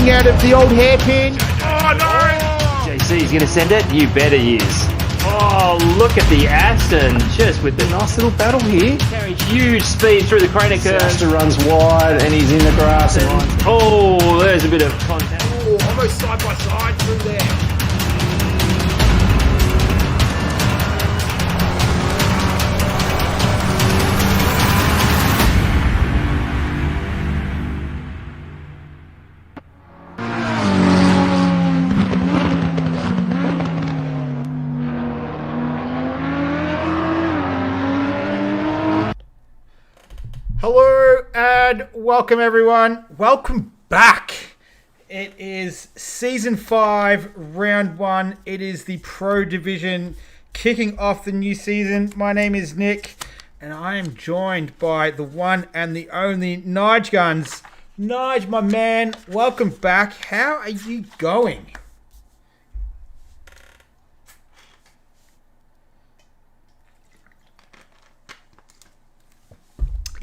coming out of the old hairpin. Oh no! JC's going to send it? You bet he is. Oh, look at the Aston, just with the nice little battle here. Carrying huge speed through the crater curve. Aston runs wide and he's in the grass. Oh, there's a bit of contact. Oh, almost side by side through there. Hello and welcome everyone. Welcome back. It is season 5, round 1. It is the Pro Division kicking off the new season. My name is Nick and I am joined by the one and the only Nige Guns. Nige, my man, welcome back. How are you going?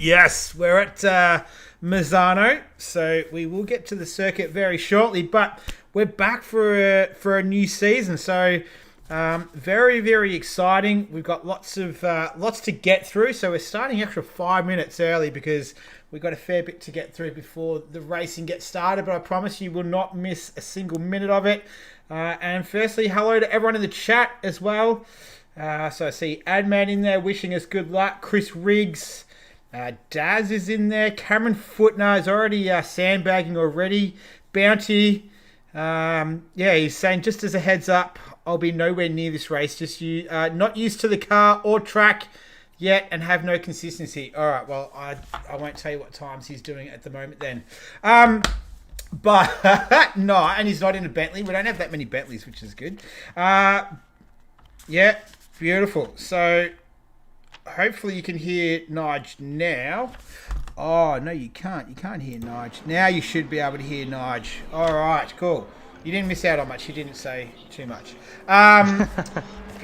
Yes, we're at Mizano, so we will get to the circuit very shortly, but we're back for a new season, so very, very exciting. We've got lots to get through, so we're starting extra 5 minutes early because we've got a fair bit to get through before the racing gets started, but I promise you will not miss a single minute of it. And firstly, hello to everyone in the chat as well. So I see Adman in there wishing us good luck, Chris Riggs, Daz is in there. Cameron Footner is already sandbagging already. Bounty, he's saying just as a heads up, I'll be nowhere near this race. Just not used to the car or track yet, and have no consistency. All right, well I won't tell you what times he's doing at the moment then. But no, and he's not in a Bentley. We don't have that many Bentleys, which is good. Yeah, beautiful. So. Hopefully you can hear Nige now. Oh, no, you can't. You can't hear Nige. Now you should be able to hear Nige. All right, cool. You didn't miss out on much. You didn't say too much.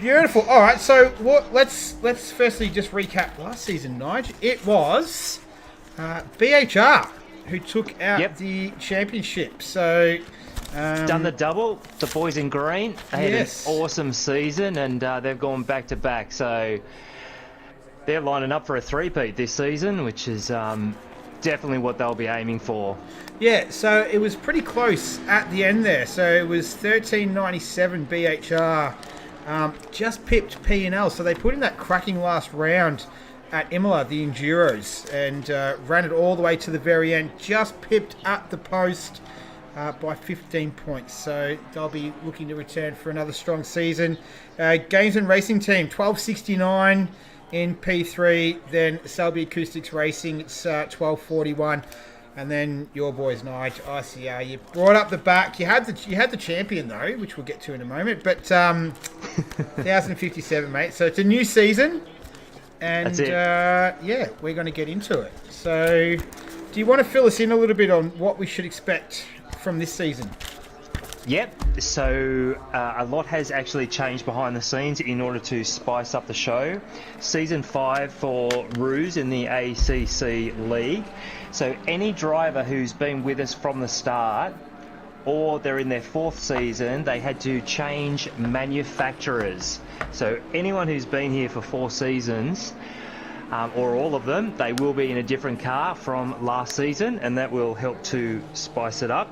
Beautiful. All right, so let's firstly just recap last season, Nige. It was BHR who took out the championship. So... done the double, the boys in green. They had an awesome season, and they've gone back to back. So... they're lining up for a three-peat this season, which is definitely what they'll be aiming for. Yeah, so it was pretty close at the end there. So it was 13.97 BHR, just pipped P&L. So they put in that cracking last round at Imola, the Enduros, and ran it all the way to the very end. Just pipped at the post by 15 points. So they'll be looking to return for another strong season. Games and Racing Team, 12.69. In P3, then Selby Acoustics Racing, it's 12.41, and then your boys Nige, ICR. You brought up the back. You had the champion though, which we'll get to in a moment. But 1,057, mate. So it's a new season, and that's it. We're going to get into it. So, do you want to fill us in a little bit on what we should expect from this season? Yep, so a lot has actually changed behind the scenes in order to spice up the show. Season 5 for Ruse in the ACC League. So any driver who's been with us from the start, or they're in their 4th season, they had to change manufacturers. So anyone who's been here for 4 seasons, or all of them, they will be in a different car from last season, and that will help to spice it up.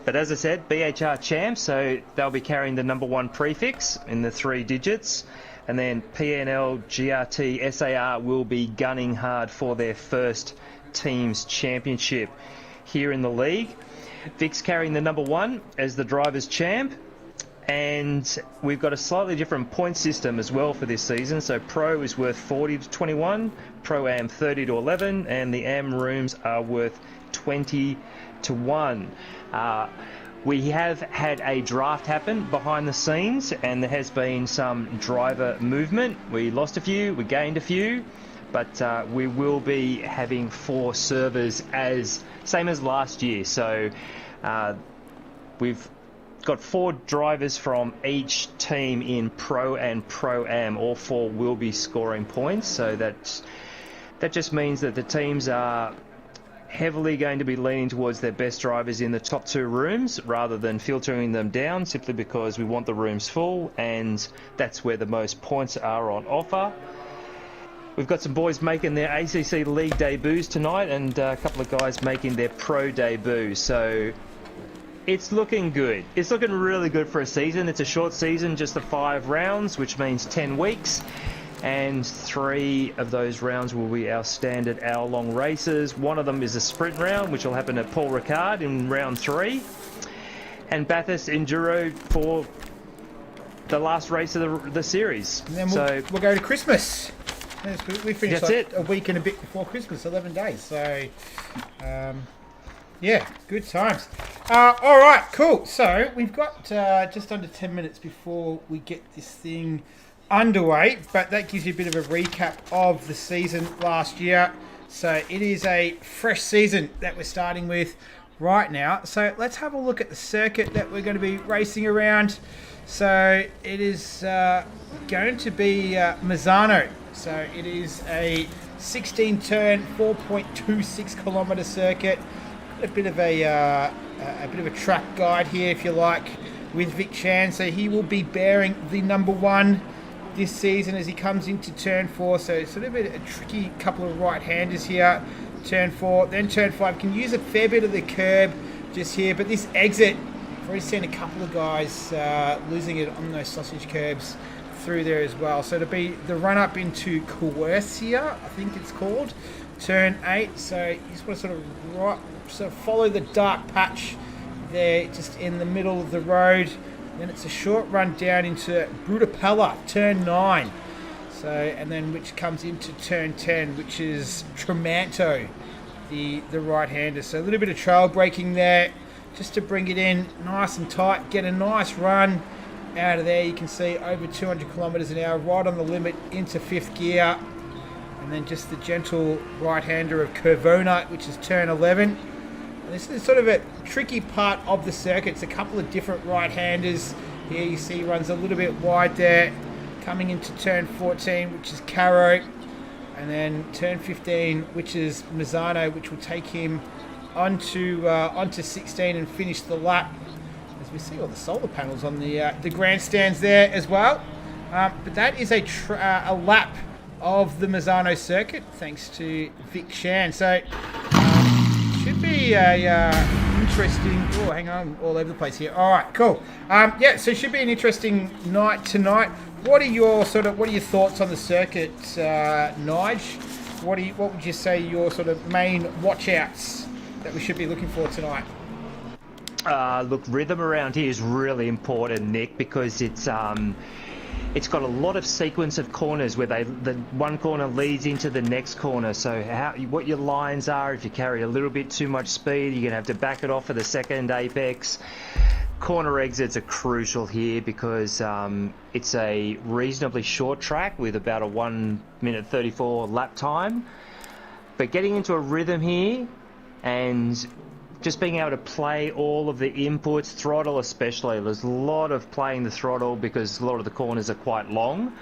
But as I said, BHR champs, so they'll be carrying the number 1 prefix in the 3 digits. And then PNL, GRT, SAR will be gunning hard for their first team's championship here in the league. Vic's carrying the number 1 as the driver's champ. And we've got a slightly different point system as well for this season. So Pro is worth 40 to 21, Pro Am 30 to 11, and the Am rooms are worth 20 to 1. We have had a draft happen behind the scenes, and there has been some driver movement. We lost a few, we gained a few, but we will be having 4 servers same as last year. So we've got 4 drivers from each team in Pro and Pro Am. All 4 will be scoring points, so that just means that the teams are heavily going to be leaning towards their best drivers in the top 2 rooms rather than filtering them down, simply because we want the rooms full, and that's where the most points are on offer. We've got some boys making their ACC League debuts tonight, and a couple of guys making their pro debut. So it's looking good. It's looking really good for a season. It's a short season, just the 5 rounds, which means 10 weeks. And 3 of those rounds will be our standard hour-long races. One of them is a sprint round, which will happen at Paul Ricard in round 3. And Bathurst Enduro for the last race of the series. And then we'll go to Christmas. We finished That's a week and a bit before Christmas, 11 days. So, yeah, good times. All right, cool. So we've got just under 10 minutes before we get this thing underway, but that gives you a bit of a recap of the season last year. So it is a fresh season that we're starting with right now. So let's have a look at the circuit that we're going to be racing around. So it is going to be Mizano. So it is a 16-turn, 4.26 kilometre circuit. A bit of a track guide here, if you like, with Vic Chan. So he will be bearing the number 1 this season as he comes into turn 4. So it's sort of a tricky couple of right-handers here. Turn 4, then turn 5. Can use a fair bit of the curb just here, but this exit, I've already seen a couple of guys losing it on those sausage curbs through there as well. So to be the run up into Coercia, I think it's called, turn 8. So you just want to sort of follow the dark patch there, just in the middle of the road. Then it's a short run down into Brutapella, turn 9. So, and then which comes into turn 10, which is Tremanto, the right-hander. So a little bit of trail braking there, just to bring it in nice and tight, get a nice run out of there. You can see over 200 kilometers an hour, right on the limit into 5th gear. And then just the gentle right-hander of Curvona, which is turn 11. This is sort of a tricky part of the circuit. It's a couple of different right-handers. Here you see runs a little bit wide there. Coming into turn 14, which is Caro. And then turn 15, which is Misano, which will take him onto 16 and finish the lap. As we see all the solar panels on the grandstands there as well. But that is a lap of the Mizano circuit, thanks to Vic Chan. So should be a interesting. Oh, hang on, all over the place here. All right, cool. Yeah, so it should be an interesting night tonight. What are your thoughts on the circuit, Nige? What would you say your sort of main watch-outs that we should be looking for tonight? Look, rhythm around here is really important, Nick, because it's got a lot of sequence of corners where the one corner leads into the next corner. So what your lines are, if you carry a little bit too much speed, you're going to have to back it off for the second apex. Corner exits are crucial here because it's a reasonably short track with about a 1 minute 34 lap time. But getting into a rhythm here and just being able to play all of the inputs, throttle especially. There's a lot of playing the throttle because a lot of the corners are quite long.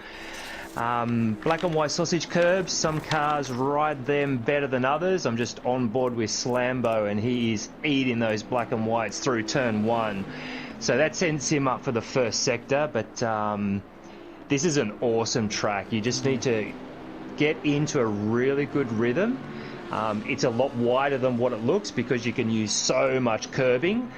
Black and white sausage curbs, some cars ride them better than others. I'm just on board with Slambo and he is eating those black and whites through turn 1. So that sends him up for the first sector, but this is an awesome track. You just need to get into a really good rhythm. It's a lot wider than what it looks because you can use so much curbing.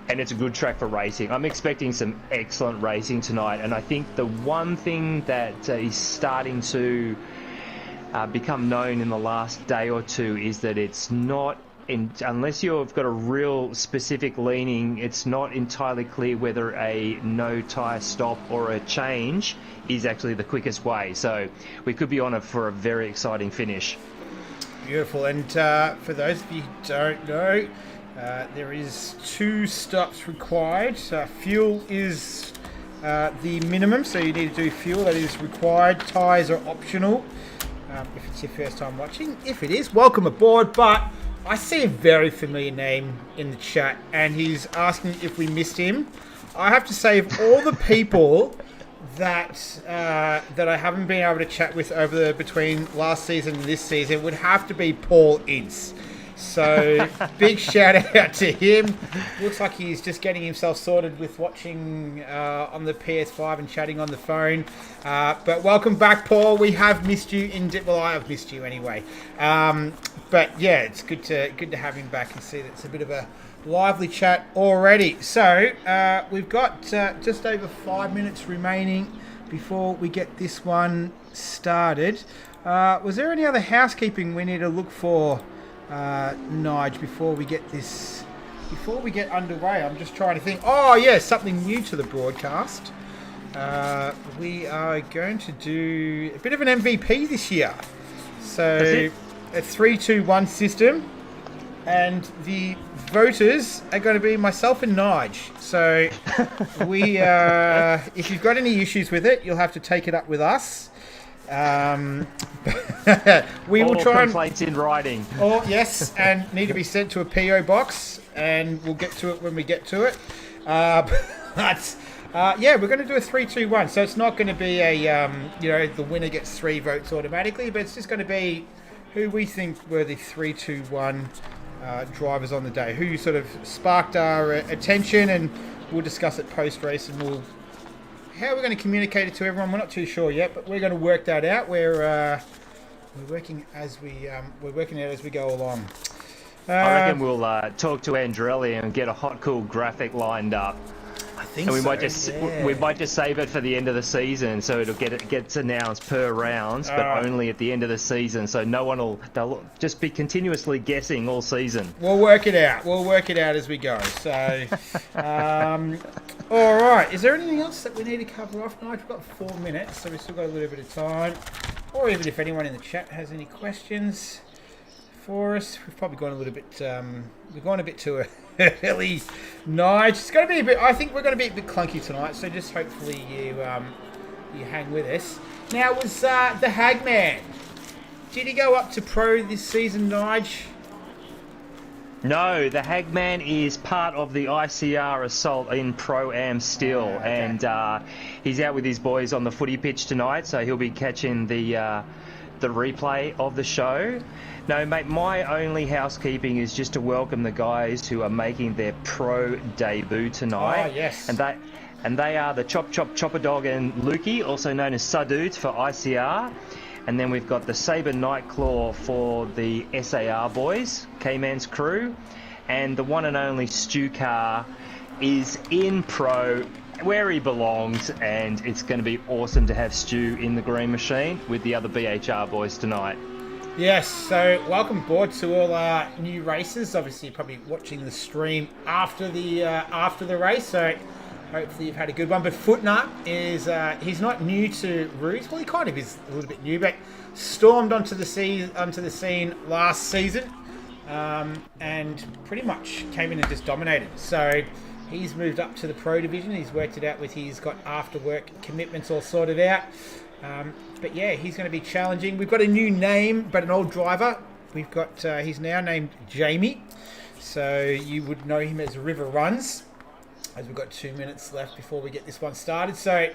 And it's a good track for racing. I'm expecting some excellent racing tonight, and I think the one thing that is starting to become known in the last day or two is that it's not, unless you've got a real specific leaning, it's not entirely clear whether a no tyre stop or a change is actually the quickest way. So we could be on it for a very exciting finish. Beautiful. And for those of you who don't know, there is 2 stops required. Fuel is the minimum, so you need to do fuel. That is required. Tyres are optional if it's your first time watching. If it is, welcome aboard. But I see a very familiar name in the chat, and he's asking if we missed him. I have to say, of all the people that I haven't been able to chat with between last season and this season would have to be Paul Ince. So big shout out to him. Looks like he's just getting himself sorted with watching on the PS5 and chatting on the phone. But welcome back, Paul. We have missed you well, I have missed you anyway. But yeah, it's good to have him back and see that it's a bit of a lively chat already. So we've got just over 5 minutes remaining before we get this one started. Was there any other housekeeping we need to look for, Nige, before we get underway? I'm just trying to think. Oh yeah, something new to the broadcast. We are going to do a bit of an MVP this year. So a 3-2-1 system, and the voters are going to be myself and Nige. So we, if you've got any issues with it, you'll have to take it up with us. We will try complaints in writing. Oh yes, and need to be sent to a PO box, and we'll get to it when we get to it. But yeah, we're going to do a 3-2-1. So it's not going to be a the winner gets 3 votes automatically, but it's just going to be who we think were the 3-2-1 drivers on the day, who sort of sparked our attention, and we'll discuss it post race, and how we're going to communicate it to everyone. We're not too sure yet, but we're going to work that out. We're working as we're working out as we go along. I reckon we'll talk to Andrelli and get a hot, cool graphic lined up. I think and we so, might just save it for the end of the season, so it gets announced per rounds, but only at the end of the season. So they'll just be continuously guessing all season. We'll work it out. We'll work it out as we go. So, all right. Is there anything else that we need to cover off? No, we've got 4 minutes, so we've still got a little bit of time. Or even if anyone in the chat has any questions for us, we've probably gone a little bit. We've gone a bit too early. Nige, it's going to be a bit. I think we're going to be a bit clunky tonight, so just hopefully you hang with us. Now, was the Hagman? Did he go up to pro this season, Nige? No, the Hagman is part of the ICR Assault in Pro-Am still, okay. And he's out with his boys on the footy pitch tonight, so he'll be catching the replay of the show. No, mate, my only housekeeping is just to welcome the guys who are making their pro debut tonight. Oh, yes. And they are the Chopper Dog and Lukey, also known as Sududes for ICR. And then we've got the Sabre Nightclaw for the SAR boys, K-Man's crew. And the one and only Stu Carr is in pro, where he belongs, and it's going to be awesome to have Stu in the green machine with the other BHR boys tonight. Yes, so welcome aboard to all our new racers. Obviously, you're probably watching the stream after the race, so hopefully you've had a good one. But Footnut is he's not new to Ruse. Well, he kind of is a little bit new, but stormed onto the scene last season, and pretty much came in and just dominated. So he's moved up to the pro division. He's worked it out he's got after work commitments all sorted out. But yeah, he's going to be challenging. We've got a new name, but an old driver. We've got he's now named Jamie, so you would know him as River Runs. As we've got 2 minutes left before we get this one started, so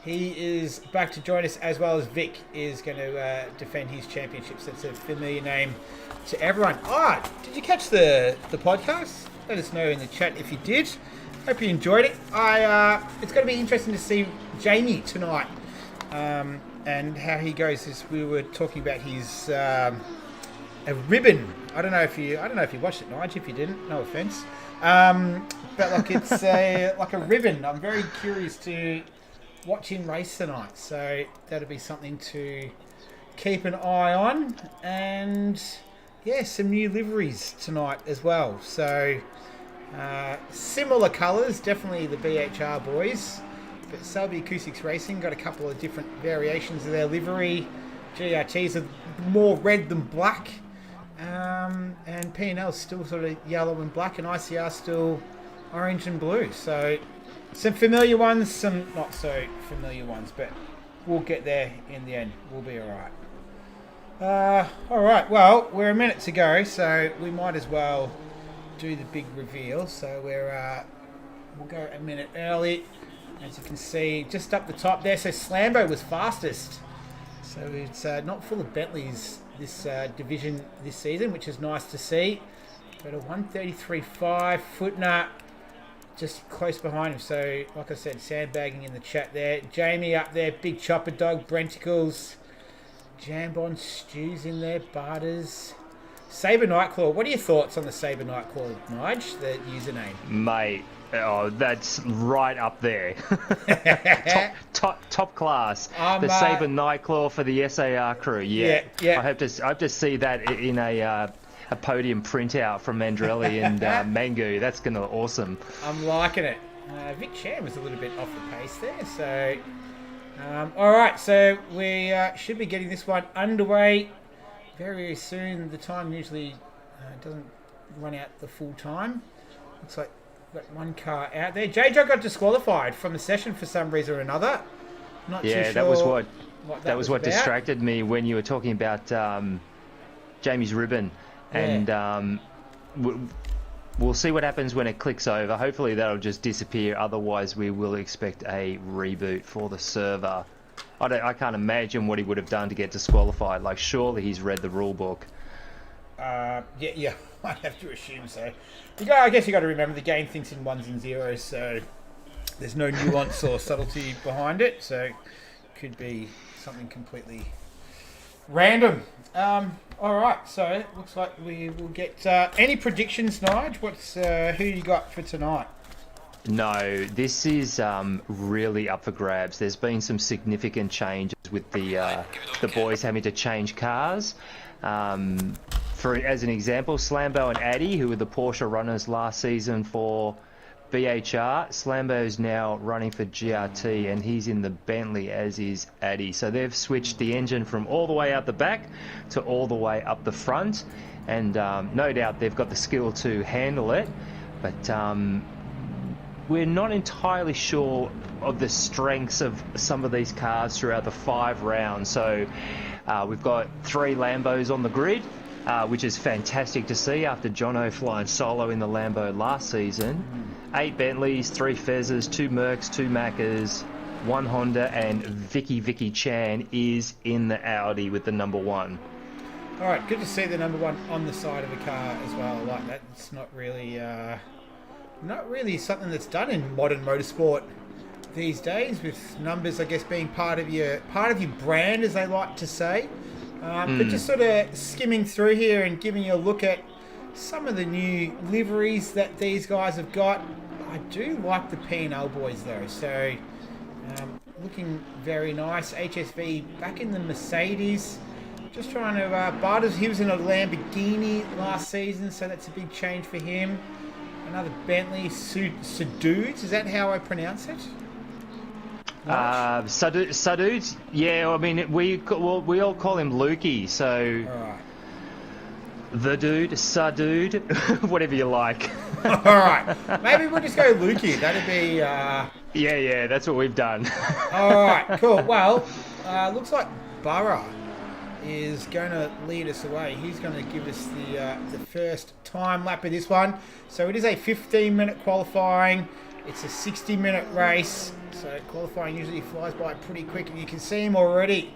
he is back to join us, as well as Vic is going to defend his championships. That's a familiar name to everyone. Did you catch the podcast? Let us know in the chat if you did. Hope you enjoyed it. It's going to be interesting to see Jamie tonight. And how he goes. As we were talking about his a ribbon. I don't know if you watched it, Nige. If you didn't, no offense. But like it's like a ribbon. I'm very curious to watch him race tonight. So that'll be something to keep an eye on. And yeah, some new liveries tonight as well. So similar colours, definitely the BHR boys. But Selby Acoustics Racing got a couple of different variations of their livery. GRTs are more red than black. And P&L's still sort of yellow and black, and ICR still orange and blue. So some familiar ones, some not so familiar ones, but we'll get there in the end. We'll be all right. All right, well, we're a minute to go, so we might as well do the big reveal. So we'll go a minute early. As you can see, just up the top there. So Slambo was fastest. So it's not full of Bentleys this division this season, which is nice to see. Got a 133.5. Footner just close behind him. So, like I said, sandbagging in the chat there. Jamie up there. Big Chopper Dog. Brenticles. Jambon Stews in there. Barters. Saber Nightclaw. What are your thoughts on the Saber Nightclaw, Nige, the username? Mate, oh, that's right up there. top class. The Saber Nightclaw for the SAR crew. Yeah. I hope to see that in a podium printout from Mandrelli and Mangu. That's gonna be awesome. I'm liking it. Vic Chan was a little bit off the pace there. So, all right. So we should be getting this one underway very soon. The time usually doesn't run out the full time. Looks like we've got one car out there. JJ got disqualified from the session for some reason or another. Not too sure. That was what distracted me when you were talking about Jamie's ribbon. And we'll see what happens when it clicks over. Hopefully that'll just disappear. Otherwise, we will expect a reboot for the server. I can't imagine what he would have done to get disqualified. Like, surely he's read the rule book. Yeah, I have to assume so. I guess you got to remember the game thinks in ones and zeros, so there's no nuance or subtlety behind it. So it could be something completely random. All right, so it looks like we will get any predictions, Nige? What's who you got for tonight? No, this is really up for grabs. There's been some significant changes with the boys having to change cars. As an example, Slambo and Addy, who were the Porsche runners last season for BHR, Slambo's now running for GRT, and he's in the Bentley, as is Addy. So they've switched the engine from all the way out the back to all the way up the front, and no doubt they've got the skill to handle it, but we're not entirely sure of the strengths of some of these cars throughout the 5 rounds. So we've got 3 Lambos on the grid, which is fantastic to see after Jono flying solo in the Lambo last season. 8 Bentleys, 3 Fezzes, 2 Mercs, 2 Maccas, 1 Honda, and Vicky Chan is in the Audi with the number 1. All right, good to see the number 1 on the side of a car as well. I like that. It's not really something that's done in modern motorsport these days, with numbers, I guess, being part of your brand, as they like to say. But just sort of skimming through here and giving you a look at some of the new liveries that these guys have got. I do like the P&L boys though, so looking very nice. HSV back in the Mercedes. Just trying to, Barters, he was in a Lamborghini last season, so that's a big change for him. Another Bentley, Sadudes, is that how I pronounce it? Sadudes, yeah, I mean, we all call him Lukey, so... Alright. The dude, Sadude, whatever you like. Alright, maybe we'll just go Lukey, that'd be... Yeah, that's what we've done. Alright, cool. Well, looks like Burra is going to lead us away. He's going to give us the first time lap of this one. So it is a 15-minute qualifying. It's a 60-minute race. So qualifying usually flies by pretty quick. And you can see him already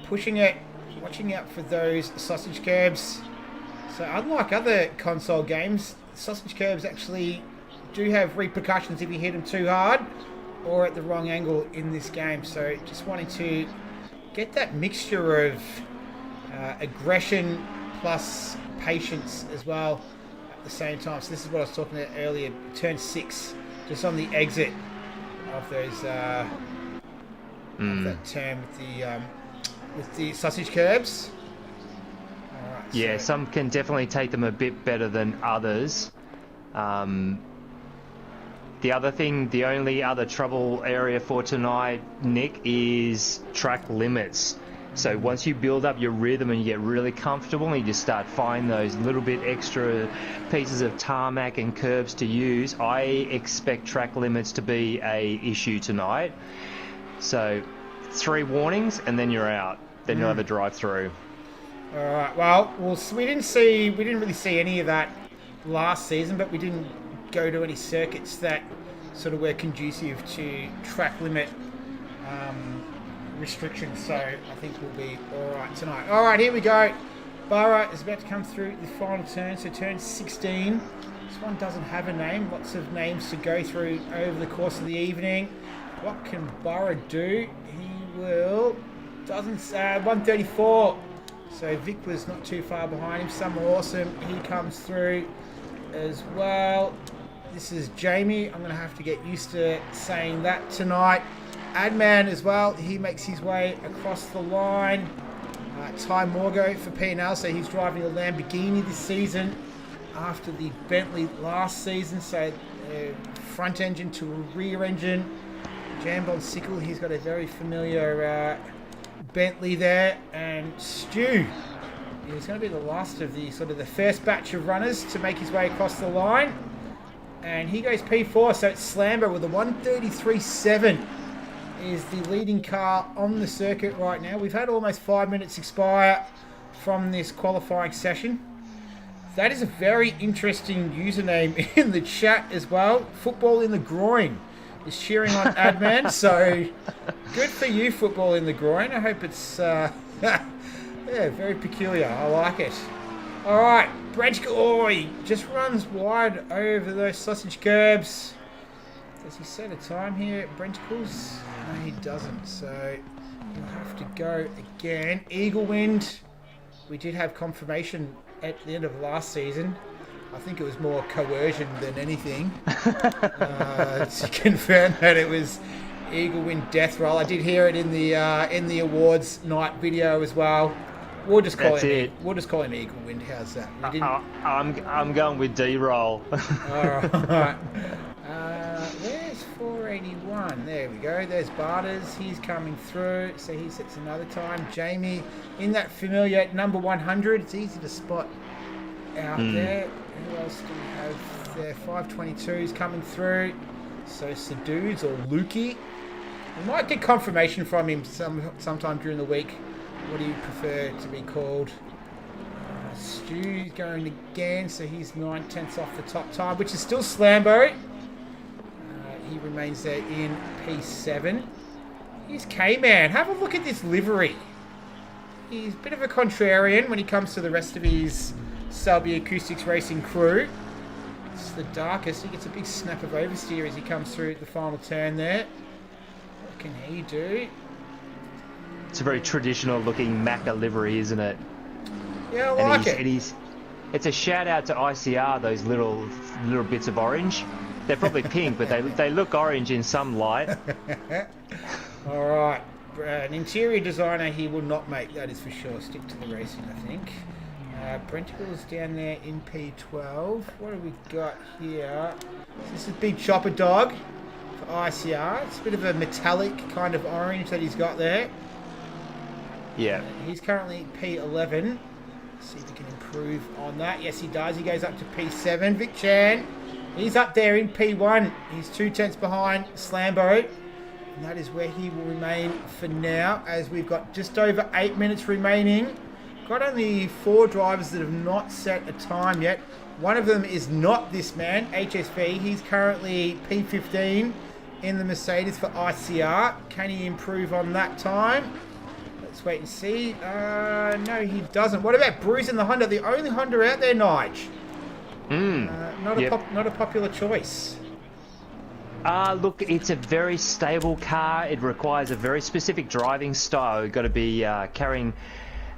pushing it, watching out for those sausage curbs. So unlike other console games, sausage curbs actually do have repercussions if you hit them too hard or at the wrong angle in this game. So just wanting to get that mixture of aggression plus patience as well at the same time. So this is what I was talking about earlier, turn 6, just on the exit of those of that turn with the sausage curbs. Alright, yeah, some can definitely take them a bit better than others. The only other trouble area for tonight, Nick, is track limits. So once you build up your rhythm and you get really comfortable and you just start finding those little bit extra pieces of tarmac and curbs to use, I expect track limits to be a issue tonight. So 3 warnings and then you're out. Then you'll have a drive through. All right. Well, we didn't really see any of that last season, but we didn't go to any circuits that sort of were conducive to track limit restrictions. So I think we'll be all right tonight. All right, here we go. Barra is about to come through the final turn, so turn 16. This one doesn't have a name. Lots of names to go through over the course of the evening. What can Barra do? He will... doesn't... 134. So Vic was not too far behind him. Summer Awesome, he comes through as well. This is Jamie. I'm going to have to get used to saying that tonight. Adman as well. He makes his way across the line. Ty Morgo for P&L, so he's driving a Lamborghini this season after the Bentley last season. So front engine to a rear engine. Jambon Sickle, he's got a very familiar Bentley there. And Stu, he's going to be the last of the sort of the first batch of runners to make his way across the line. And he goes P4, so it's Slambo with a 133.7. Is the leading car on the circuit right now. We've had almost 5 minutes expire from this qualifying session. That is a very interesting username in the chat as well. Football in the Groin is cheering on Adman. So good for you, Football in the Groin. I hope it's yeah, very peculiar. I like it. All right, Brejkoy just runs wide over those sausage curbs. Does he set a time here, Brentacles? No, he doesn't, so he'll have to go again. Eagle Wind, we did have confirmation at the end of last season. I think it was more coercion than anything. To confirm that it was Eagle Wind Death Roll. I did hear it in the awards night video as well. We'll just call him. We'll just call him Eagle Wind. How's that? I'm going with D-Roll. All right. Where's 481? There we go. There's Barters. He's coming through. So he sets another time. Jamie in that familiar number 100. It's easy to spot out there. Who else do we have there? 522's coming through. So Sadudes or Lukey. We might get confirmation from him sometime during the week. What do you prefer to be called? Stu's going again. So he's 9/10 off the top time, which is still Slambo. He remains there in P7. Here's K-Man. Have a look at this livery. He's a bit of a contrarian when he comes to the rest of his Selby Acoustics Racing crew. It's the darkest. He gets a big snap of oversteer as he comes through the final turn there. What can he do? It's a very traditional looking Macca livery, isn't it? Yeah, I like it. It's a shout out to ICR, those little bits of orange. They're probably pink, but they look orange in some light. All right. An interior designer he will not make, that is for sure. Stick to the racing, I think. Brentacle's down there in P12. What have we got here? This is Big Chopper Dog for ICR. It's a bit of a metallic kind of orange that he's got there. Yeah. He's currently P11. Let's see if he can improve on that. Yes, he does. He goes up to P7. Vic Chan. He's up there in P1. He's 2/10 behind Slambo. And that is where he will remain for now, as we've got just over 8 minutes remaining. Got only 4 drivers that have not set a time yet. One of them is not this man, HSV. He's currently P15 in the Mercedes for ICR. Can he improve on that time? Let's wait and see. No, he doesn't. What about Bruce in the Honda? The only Honda out there, Nige. Not a popular choice. Look, it's a very stable car. It requires a very specific driving style. You've got to be carrying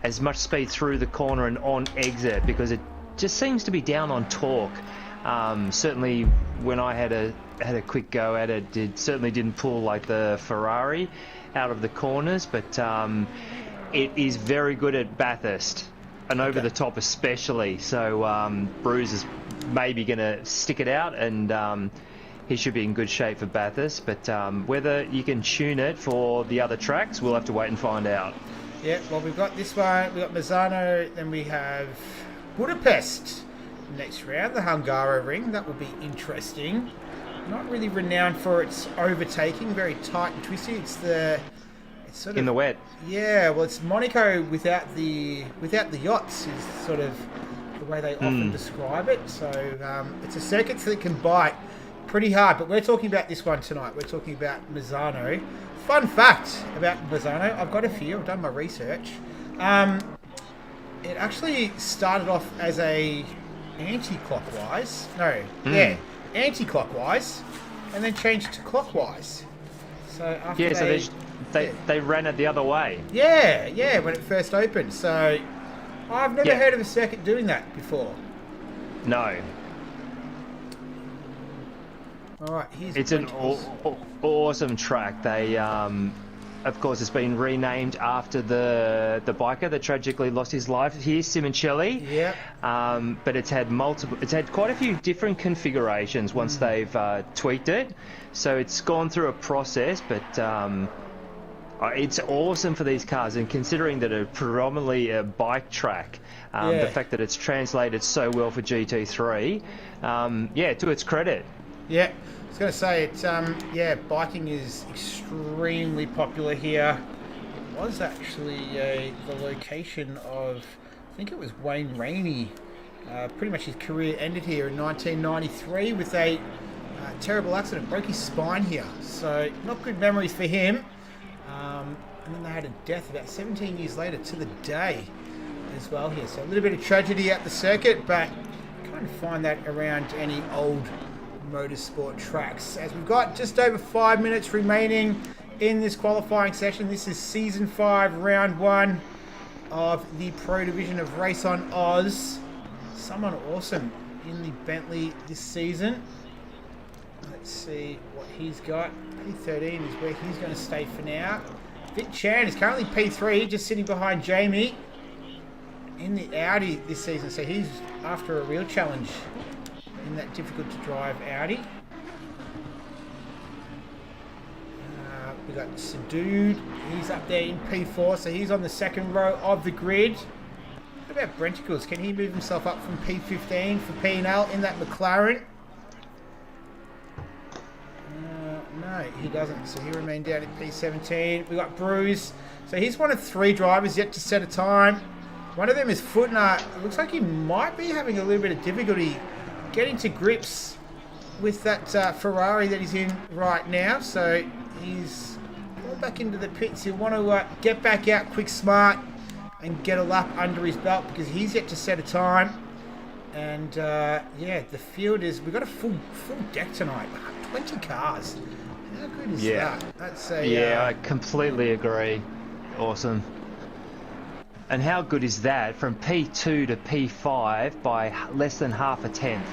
as much speed through the corner and on exit, because it just seems to be down on torque. Certainly, when I had a quick go at it, it certainly didn't pull like the Ferrari out of the corners, but it is very good at Bathurst. And over the top especially. So Bruce is maybe going to stick it out, and he should be in good shape for Bathurst. But whether you can tune it for the other tracks, we'll have to wait and find out. Yeah, well, we've got this one. We've got Mizano, then we have Budapest next round, the Hungaro ring. That will be interesting. Not really renowned for its overtaking, very tight and twisty. It's sort of, in the wet. Yeah, well, it's Monaco without the yachts is sort of the way they often describe it. So it's a circuit that can bite pretty hard, but we're talking about this one tonight. We're talking about Mizano. Fun fact about Mizano, I've got a few, I've done my research. It actually started off as a anti-clockwise, anti-clockwise, and then changed to clockwise. So after they ran it the other way. Yeah, when it first opened. So I've never heard of a circuit doing that before. No. All right, it's an awesome track. They, of course, it's been renamed after the biker that tragically lost his life here, Simoncelli. Yeah. But it's had quite a few different configurations once they've tweaked it. So it's gone through a process, but it's awesome for these cars. And considering that it's predominantly a bike track, the fact that it's translated so well for GT3, to its credit. Yeah, I was going to say, it's biking is extremely popular here. It was actually the location of, I think it was Wayne Rainey. Pretty much his career ended here in 1993 with a terrible accident. Broke his spine here, so not good memories for him. And then they had a death about 17 years later to the day as well here. So a little bit of tragedy at the circuit, but you can't find that around any old motorsport tracks. As we've got just over 5 minutes remaining in this qualifying session. This is season 5, round 1 of the Pro Division of RaceOnOz. Someone awesome in the Bentley this season. Let's see what he's got. P13 is where he's going to stay for now. Vic Chan is currently P3, just sitting behind Jamie in the Audi this season. So he's after a real challenge in that difficult to drive Audi. We've got Sadood, he's up there in P4, so he's on the second row of the grid. What about Brenticles? Can he move himself up from P15 for P&L in that McLaren? No, he doesn't, so he remained down at P17. We've got Bruce, so he's one of 3 drivers yet to set a time. One of them is Footner. It looks like he might be having a little bit of difficulty getting to grips with that Ferrari that he's in right now. So he's going back into the pits. He'll want to get back out quick, smart, and get a lap under his belt because he's yet to set a time. And the field is, we've got a full deck tonight. 20 cars. How good is that? That's I completely agree. Awesome. And how good is that from P2 to P5 by less than half a tenth?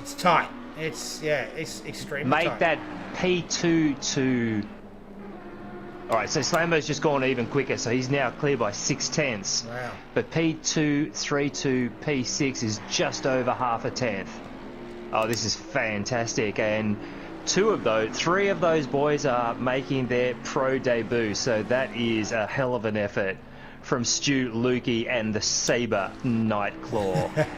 It's tight. It's extremely tight. Make that P2 to... Alright, so Slambo's just gone even quicker, so he's now clear by 6 tenths. Wow. But P2, 3 to P6 is just over half a tenth. Oh, this is fantastic. And 3 of those boys are making their pro debut, so that is a hell of an effort from Stu, Lukey, and the Sabre Nightclaw.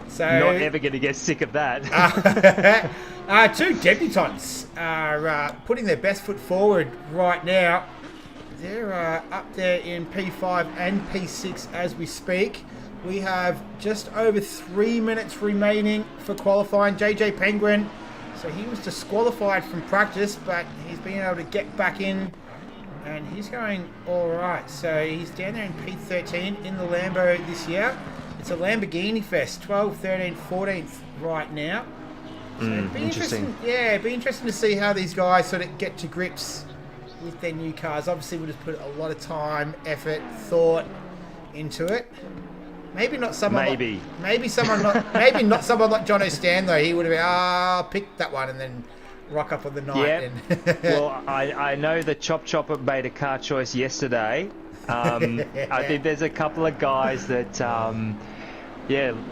So, not ever going to get sick of that. 2 debutants are putting their best foot forward right now. They're up there in P5 and P6 as we speak. We have just over 3 minutes remaining for qualifying. JJ Penguin, so he was disqualified from practice, but he's been able to get back in, and he's going all right. So he's down there in P13 in the Lambo this year. It's a Lamborghini Fest, 12th, 13th, 14th right now. So it'd be interesting. Yeah, it'd be interesting to see how these guys sort of get to grips with their new cars. Obviously, we'll just put a lot of time, effort, thought into it. Maybe not someone. Maybe not someone like John O'Stan though. He would have been, I'll pick that one and then rock up on the night. Yeah. Well, I know the Chopper made a car choice yesterday. I think there's a couple of guys that,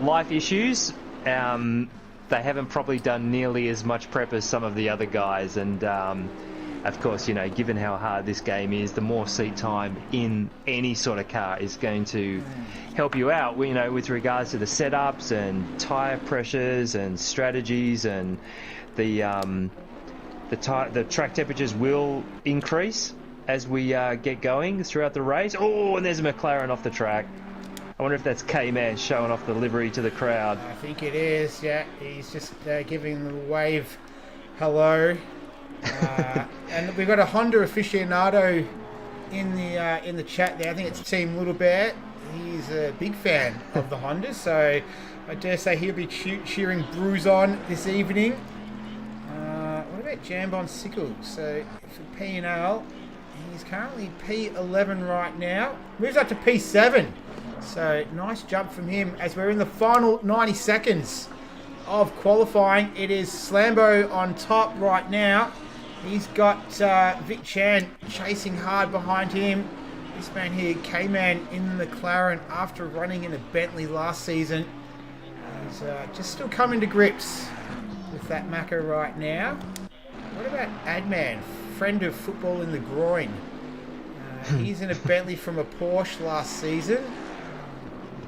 life issues. They haven't probably done nearly as much prep as some of the other guys, and of course, given how hard this game is, the more seat time in any sort of car is going to help you out. With regards to the setups and tire pressures and strategies, and the track temperatures will increase as we get going throughout the race. Oh, and there's a McLaren off the track. I wonder if that's K-Man showing off the livery to the crowd. I think it is, yeah. He's just giving the wave hello. And we've got a Honda aficionado in the chat there. I think it's Team Little Bear. He's a big fan of the Honda, so I dare say he'll be cheering Bruise on this evening. What about Jambon Sickle? So for P&L, he's currently P11 right now. Moves up to P7. So nice jump from him as we're in the final 90 seconds of qualifying. It is Slambo on top right now. He's got Vic Chan chasing hard behind him. This man here, K-Man in the McLaren after running in a Bentley last season. He's just still coming to grips with that Macca right now. What about Adman, friend of football in the groin? He's in a Bentley from a Porsche last season.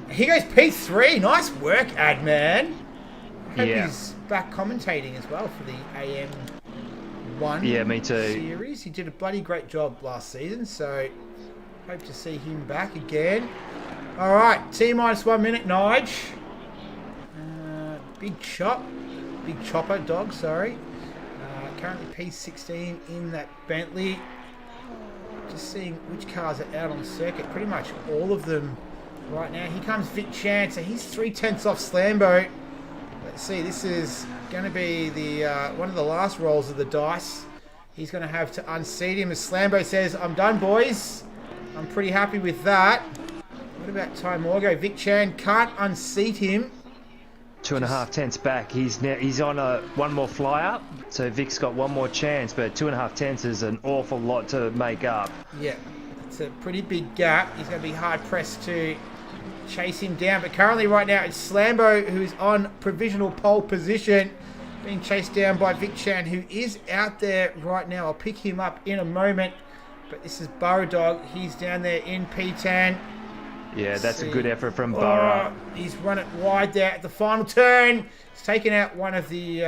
He goes P3. Nice work, Adman. I hope he's back commentating as well for the AM1 me too. series. He did a bloody great job last season, so hope to see him back again. All right, T-minus 1 minute, Nige. Big chopper dog, sorry. Currently P16 in that Bentley. Just seeing which cars are out on the circuit. Pretty much all of them right now. Here comes Vic Chan, so he's 3/10 off Slambo. Let's see, this is going to be the one of the last rolls of the dice. He's going to have to unseat him as Slambo says, I'm done, boys. I'm pretty happy with that. What about Ty Morgo? Vic Chan can't unseat him. 2.5 tenths back. He's on one more fly up, so Vic's got one more chance, but 2.5 tenths is an awful lot to make up. Yeah, it's a pretty big gap. He's going to be hard pressed to chase him down, but currently right now it's Slambo who's on provisional pole position, being chased down by Vic Chan, who is out there right now. I'll pick him up in a moment, but this is Burrow Dog. He's down there in P10. Yeah, that's a good effort from Burrow. He's run it wide there at the final turn. He's taken out one of the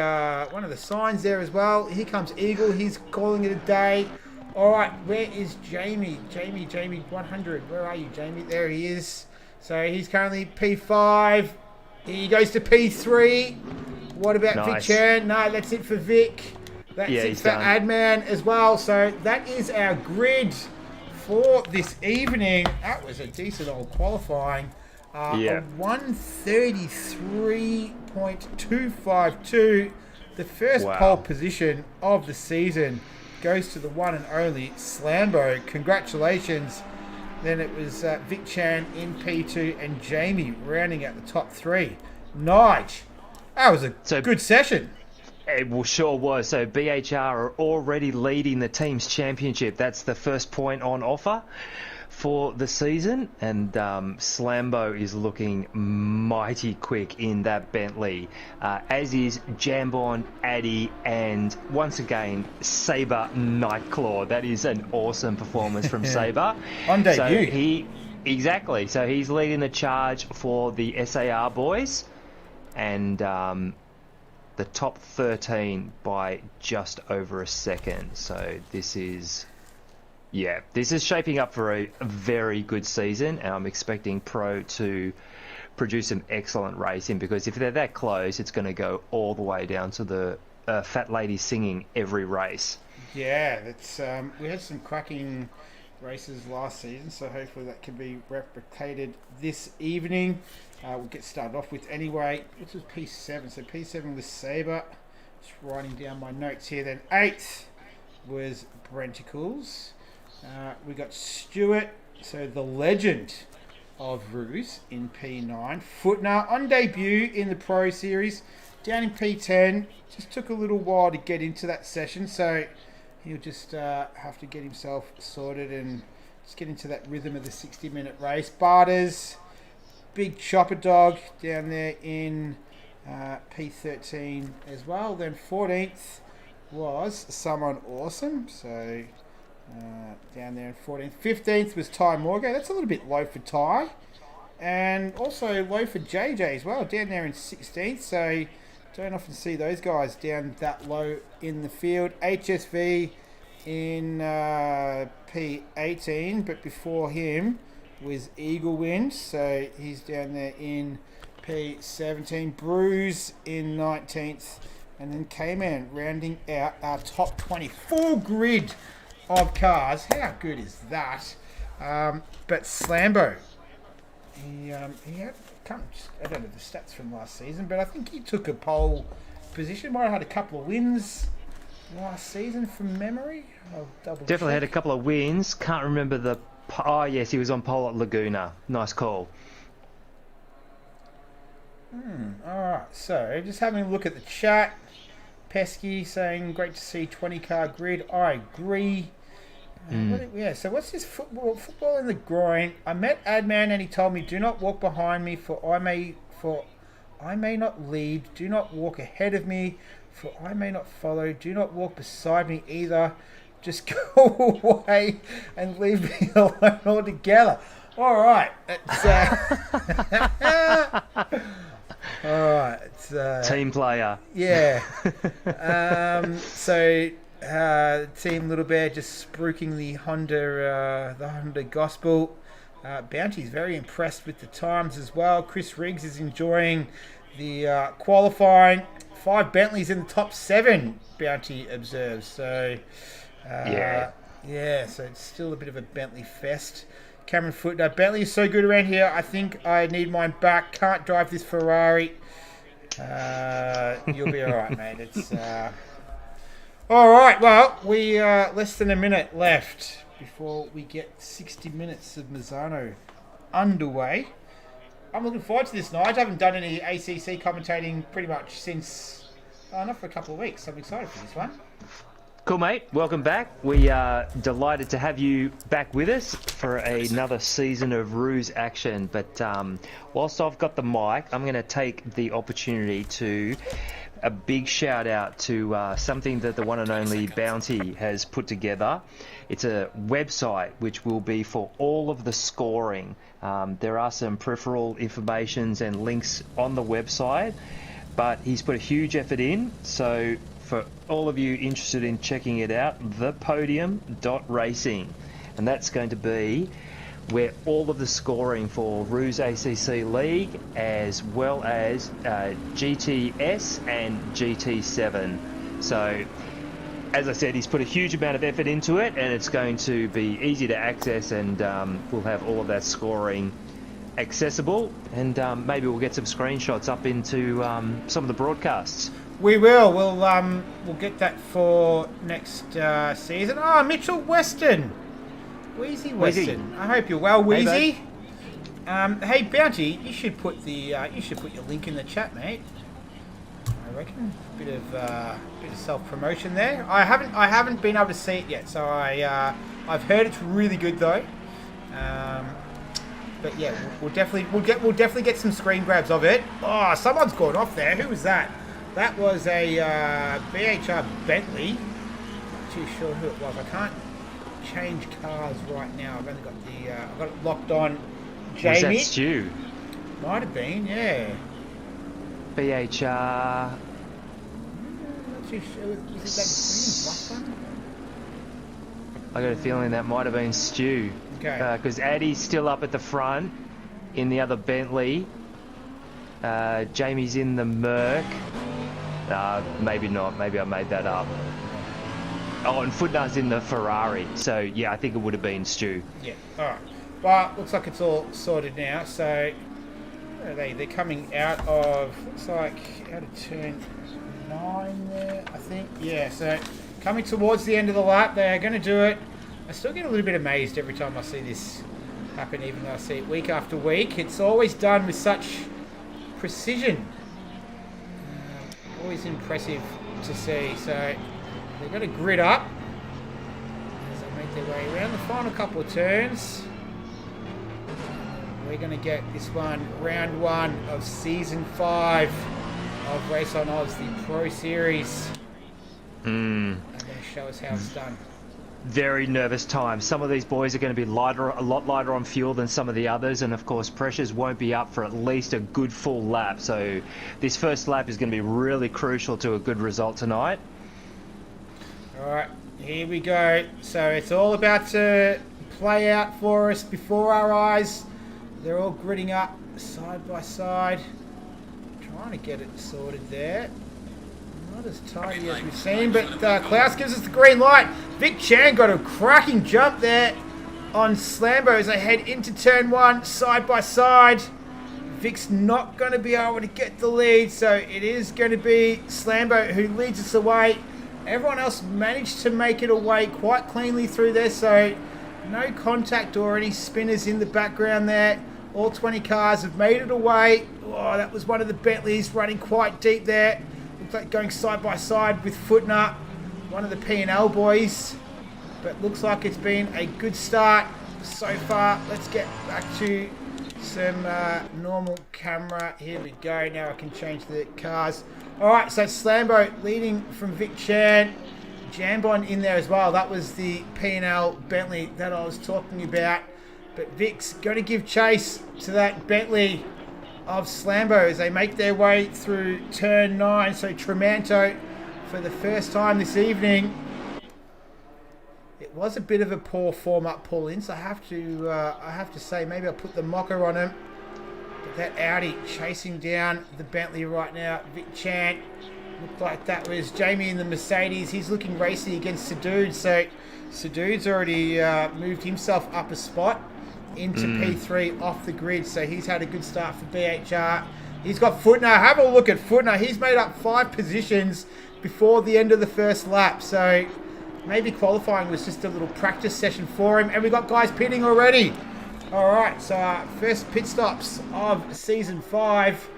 signs there as well. Here comes Eagle. He's calling it a day. All right, where is Jamie? Jamie 100. Where are you, Jamie? There he is. So he's currently P5. He goes to P3. What about Vic Chan? No, that's it for Vic. That's it for Adman as well. So that is our grid for this evening. That was a decent old qualifying. A 133.252. The first pole position of the season goes to the one and only Slambo. Congratulations. Then it was Vic Chan in P2 and Jamie rounding out the top three. Nige, that was a good session. It sure was. So BHR are already leading the team's championship. That's the first point on offer for the season. And Slambo is looking mighty quick in that Bentley, as is Jambon, Addy, and once again, Sabre Nightclaw. That is an awesome performance from Sabre. On debut. So he's leading the charge for the SAR boys. And the top 13 by just over a second. So this is shaping up for a very good season, and I'm expecting Pro to produce some excellent racing, because if they're that close, it's going to go all the way down to the fat lady singing every race. Yeah, that's we had some cracking races last season, so hopefully that can be replicated this evening. We'll get started off with anyway. This was P7, so P7 was Sabre. Just writing down my notes here. Then 8th was Brenticles. We got Stewart, so the legend of Roos in P9. Footner on debut in the Pro Series, down in P10. Just took a little while to get into that session, so he'll just have to get himself sorted and just get into that rhythm of the 60-minute race. Barters, big chopper dog down there in P13 as well. Then 14th was Someone Awesome, so down there in 14th. 15th was Ty Morgo. That's a little bit low for Ty. And also low for JJ as well, down there in 16th. So don't often see those guys down that low in the field. HSV in P18, but before him was Eagle Wind, so he's down there in P17. Bruise in 19th, and then K-Man rounding out our top 20. Full grid of cars. How good is that? But Slambo, he had I don't know the stats from last season, but I think he took a pole position. Might have had a couple of wins last season from memory. I'll double Definitely check. had a couple of wins. Can't remember the... Oh, yes, he was on pole at Laguna. Nice call. Alright, so just having a look at the chat. Pesky saying, great to see 20-car grid. I agree. So what's this football in the groin? I met Adman and he told me, do not walk behind me, for I may not lead. Do not walk ahead of me, for I may not follow. Do not walk beside me either. Just go away and leave me alone altogether. All right. All right. Team player. Yeah. Team Little Bear just spruiking the Honda Gospel. Bounty's very impressed with the times as well. Chris Riggs is enjoying the qualifying. 5 Bentleys in the top 7, Bounty observes. So, so it's still a bit of a Bentley fest. Cameron Foot, no, Bentley is so good around here. I think I need mine back. Can't drive this Ferrari. You'll be all right, mate. It's all right. Well, we less than a minute left before we get 60 minutes of Mizano underway. I'm looking forward to this night. I haven't done any ACC commentating pretty much since, not for a couple of weeks. I'm excited for this one. Cool, mate. Welcome back. We are delighted to have you back with us for another season of Ruse action. But whilst I've got the mic, I'm going to take the opportunity to a big shout out to something that the one and only Bounty has put together. It's a website which will be for all of the scoring. There are some peripheral informations and links on the website, but he's put a huge effort in. So for all of you interested in checking it out, thepodium.racing, and that's going to be where all of the scoring for Ruse ACC League, as well as GTS and GT7. So, as I said, he's put a huge amount of effort into it, and it's going to be easy to access, and we'll have all of that scoring accessible, and maybe we'll get some screenshots up into some of the broadcasts. We will. We'll get that for next season. Oh, Mitchell Weston. Wheezy Weston. I hope you're well, Wheezy. Hey Bounty, you should put your link in the chat, mate. I reckon bit of self promotion there. I haven't been able to see it yet, so I've heard it's really good though. But yeah, we'll definitely get some screen grabs of it. Oh, someone's gone off there. Who was that? That was a BHR Bentley. Not too sure who it was. I can't change cars right now. I've only got I've got it locked on. Jamie. Was that Stu? Might have been, yeah. BHR. Not too sure. Was it that green black one? I got a feeling that might have been Stu. Okay. Because Addy's still up at the front in the other Bentley. Jamie's in the Merc. Maybe not. Maybe I made that up. Oh, and Footnut's in the Ferrari. So, yeah, I think it would have been Stu. Yeah, alright. Well, looks like it's all sorted now. So, where are they? They're coming out of, looks like, out of turn 9 there, I think. Yeah, so coming towards the end of the lap. They're going to do it. I still get a little bit amazed every time I see this happen, even though I see it week after week. It's always done with such precision. Always impressive to see. So, they've got a grid up as they make their way around the final couple of turns. We're going to get this one, round 1 of season 5 of RaceOnOz, the Pro Series. And going to show us how it's done. Very nervous time. Some of these boys are going to be a lot lighter on fuel than some of the others, and of course pressures won't be up for at least a good full lap. So this first lap is going to be really crucial to a good result tonight. Alright, here we go. So it's all about to play out for us before our eyes. They're all gridding up side by side. Trying to get it sorted there. Not as tidy as we've seen, but Klaus gives us the green light. Vic Chan got a cracking jump there on Slambo as they head into turn 1, side by side. Vic's not going to be able to get the lead, so it is going to be Slambo who leads us away. Everyone else managed to make it away quite cleanly through there, so no contact or any spinners in the background there. All 20 cars have made it away. Oh, that was one of the Bentleys running quite deep there. Looks like going side by side with Footner, one of the P&L boys. But looks like it's been a good start so far. Let's get back to some normal camera. Here we go. Now I can change the cars. All right, so Slambo leading from Vic Chan. Jambon in there as well. That was the P&L Bentley that I was talking about. But Vic's going to give chase to that Bentley of Slambo as they make their way through turn 9. So Tremanto, for the first time this evening, it was a bit of a poor form up pull in. So I have to say maybe I'll put the mocker on him. But that Audi chasing down the Bentley right now. Vic Chan looked like that was Jamie in the Mercedes. He's looking racy against Sadood. So Sadood's already moved himself up a spot into P3 off the grid. So he's had a good start for BHR. He's got Footner. Have a look at Footner. He's made up 5 positions before the end of the first lap. So maybe qualifying was just a little practice session for him. And we got guys pitting already. All right, so our first pit stops of season 5.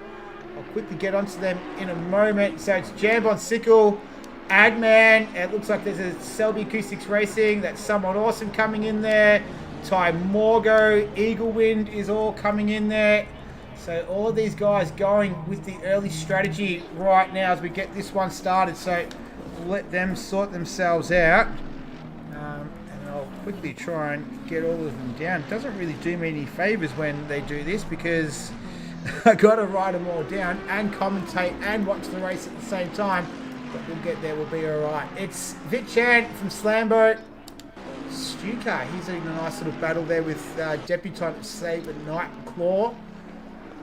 I'll quickly get onto them in a moment. So it's Jambon Sickle, Adman. It looks like there's a Selby Acoustics Racing. That's someone awesome coming in there. Ty Morgo, Eagle Wind is all coming in there. So all of these guys going with the early strategy right now as we get this one started. So we'll let them sort themselves out. And I'll quickly try and get all of them down. It doesn't really do me any favours when they do this because I got to write them all down and commentate and watch the race at the same time. But we'll get there, we'll be alright. It's Vic Chan from Slambo. Stuka, he's in a nice little battle there with Debutant Saber Night Claw.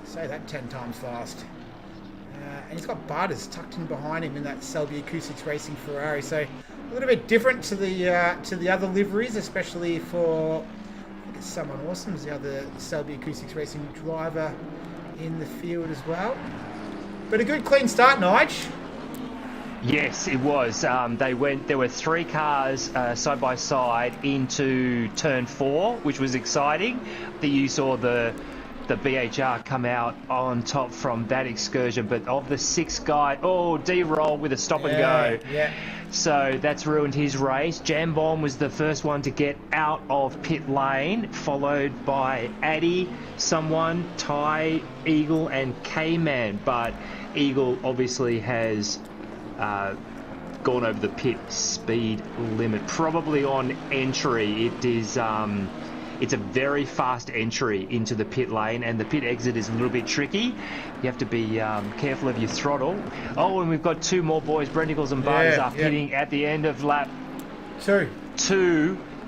Say that 10 times fast. And he's got Barters tucked in behind him in that Selby Acoustics Racing Ferrari. So a little bit different to the other liveries, especially for, I think it's someone awesome, is the other Selby Acoustics Racing driver in the field as well. But a good clean start, Nige. Yes, it was. There were 3 cars side by side into turn 4, which was exciting. That you saw the BHR come out on top from that excursion. But of the 6 guys, D-roll with a stop and go. Yeah. So that's ruined his race. Jambon was the first one to get out of pit lane, followed by Addy, someone, Ty, Eagle, and K-Man. But Eagle obviously has gone over the pit speed limit. Probably on entry, it's a very fast entry into the pit lane, and the pit exit is a little bit tricky. You have to be careful of your throttle. Oh, and we've got 2 more boys, Brendigles and Butters, are pitting at the end of lap 2.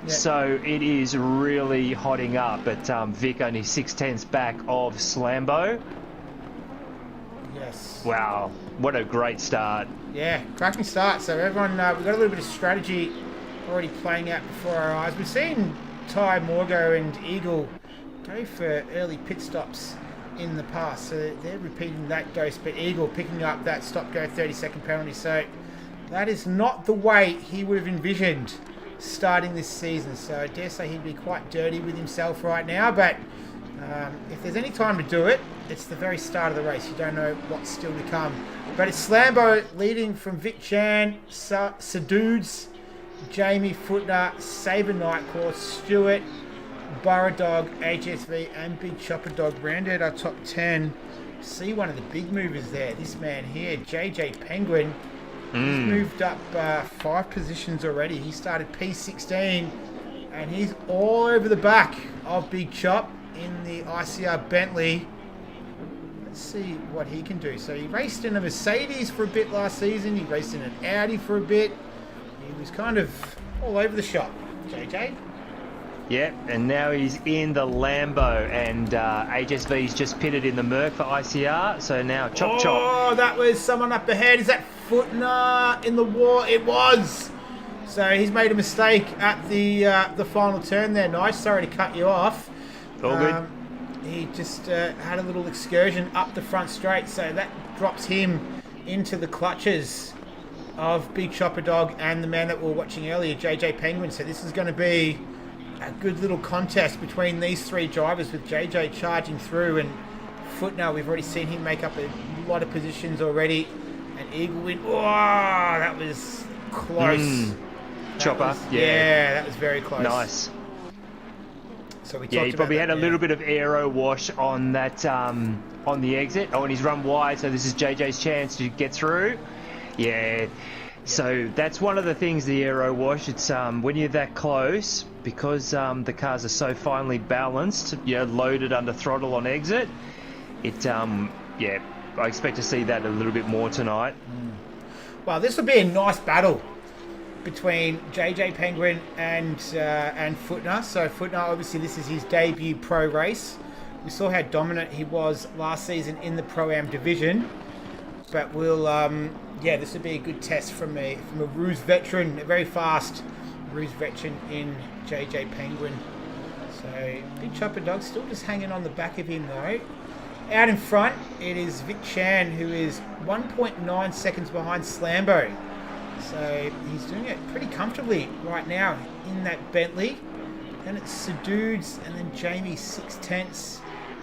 Yeah. So it is really hotting up, but Vic only 6/10 back of Slambo. Yes. Wow, what a great start. Yeah, cracking start. So everyone, we've got a little bit of strategy already playing out before our eyes. We've seen Ty Morgo and Eagle go for early pit stops in the past. So they're repeating that dose, but Eagle picking up that stop-go 30-second penalty. So that is not the way he would have envisioned starting this season. So I dare say he'd be quite dirty with himself right now, but if there's any time to do it, it's the very start of the race. You don't know what's still to come. But it's Slambo leading from Vic Chan, Sadoods, Jamie Footner, Saber Nightclaw, Stewart, Burrow Dog, HSV, and Big Chopper Dog rounded our top 10. See one of the big movers there. This man here, JJ Penguin. He's moved up 5 positions already. He started P16, and he's all over the back of Big Chop in the ICR Bentley. Let's see what he can do. So he raced in a Mercedes for a bit last season. He raced in an Audi for a bit. He was kind of all over the shop, JJ. Yep, and now he's in the Lambo, and HSV's just pitted in the Merc for ICR, so now chop. Oh, that was someone up ahead. Is that Footner in the war? It was. So he's made a mistake at the final turn there. Nice. Sorry to cut you off. All good. He just had a little excursion up the front straight, so that drops him into the clutches of Big Chopper Dog and the man that we were watching earlier, JJ Penguin. So this is going to be a good little contest between these three drivers, with JJ charging through and Footnow. We've already seen him make up a lot of positions already. And Eagle win. Oh, that was close. Chopper, that was very close. Nice. So we Yeah, talked he probably about had a little bit of aero wash on that on the exit. Oh, and he's run wide, so this is JJ's chance to get through. Yeah. So that's one of the things, the aero wash. It's when you're that close, because the cars are so finely balanced, loaded under throttle on exit. It I expect to see that a little bit more tonight. Well, this will be a nice battle between JJ Penguin and Footner. So Footner, obviously, this is his debut pro race. We saw how dominant he was last season in the Pro-Am division, but we'll this would be a good test from a Ruse veteran, a very fast Ruse veteran in JJ Penguin. So Big Chopper Dog still just hanging on the back of him though. Out in front, it is Vic Chan, who is 1.9 seconds behind Slambo. So he's doing it pretty comfortably right now in that Bentley. Then it's Sadudes and then Jamie 6/10.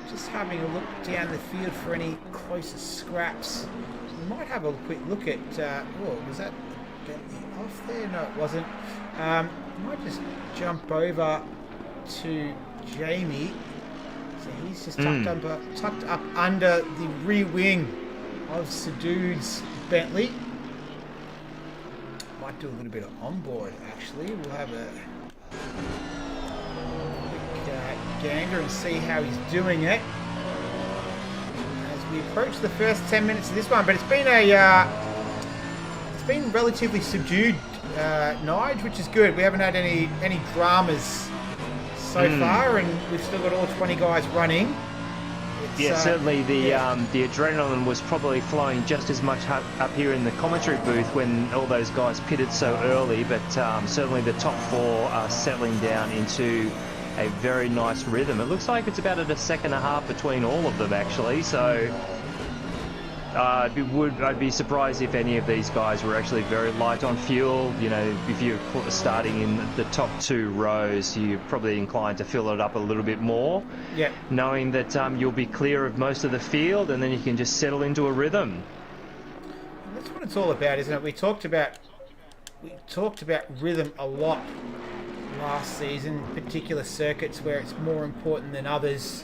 Just having a look down the field for any closer scraps. We might have a quick look at... was that Bentley off there? No, it wasn't. Might just jump over to Jamie. So he's just tucked up under the rear wing of Sadude's Bentley. Might do a little bit of onboard actually. We'll have a quick gander and see how he's doing it as we approach the first 10 minutes of this one. But it's been relatively subdued, Nige, which is good. We haven't had any dramas so far, and we've still got all 20 guys running. Certainly the adrenaline was probably flowing just as much up here in the commentary booth when all those guys pitted so early, but certainly the top four are settling down into a very nice rhythm. It looks like it's about a second and a half between all of them actually, so I'd be surprised if any of these guys were actually very light on fuel. If you're starting in the top two rows, you're probably inclined to fill it up a little bit more. Yeah. Knowing that you'll be clear of most of the field, and then you can just settle into a rhythm. That's what it's all about, isn't it? We talked about rhythm a lot last season, particular circuits where it's more important than others.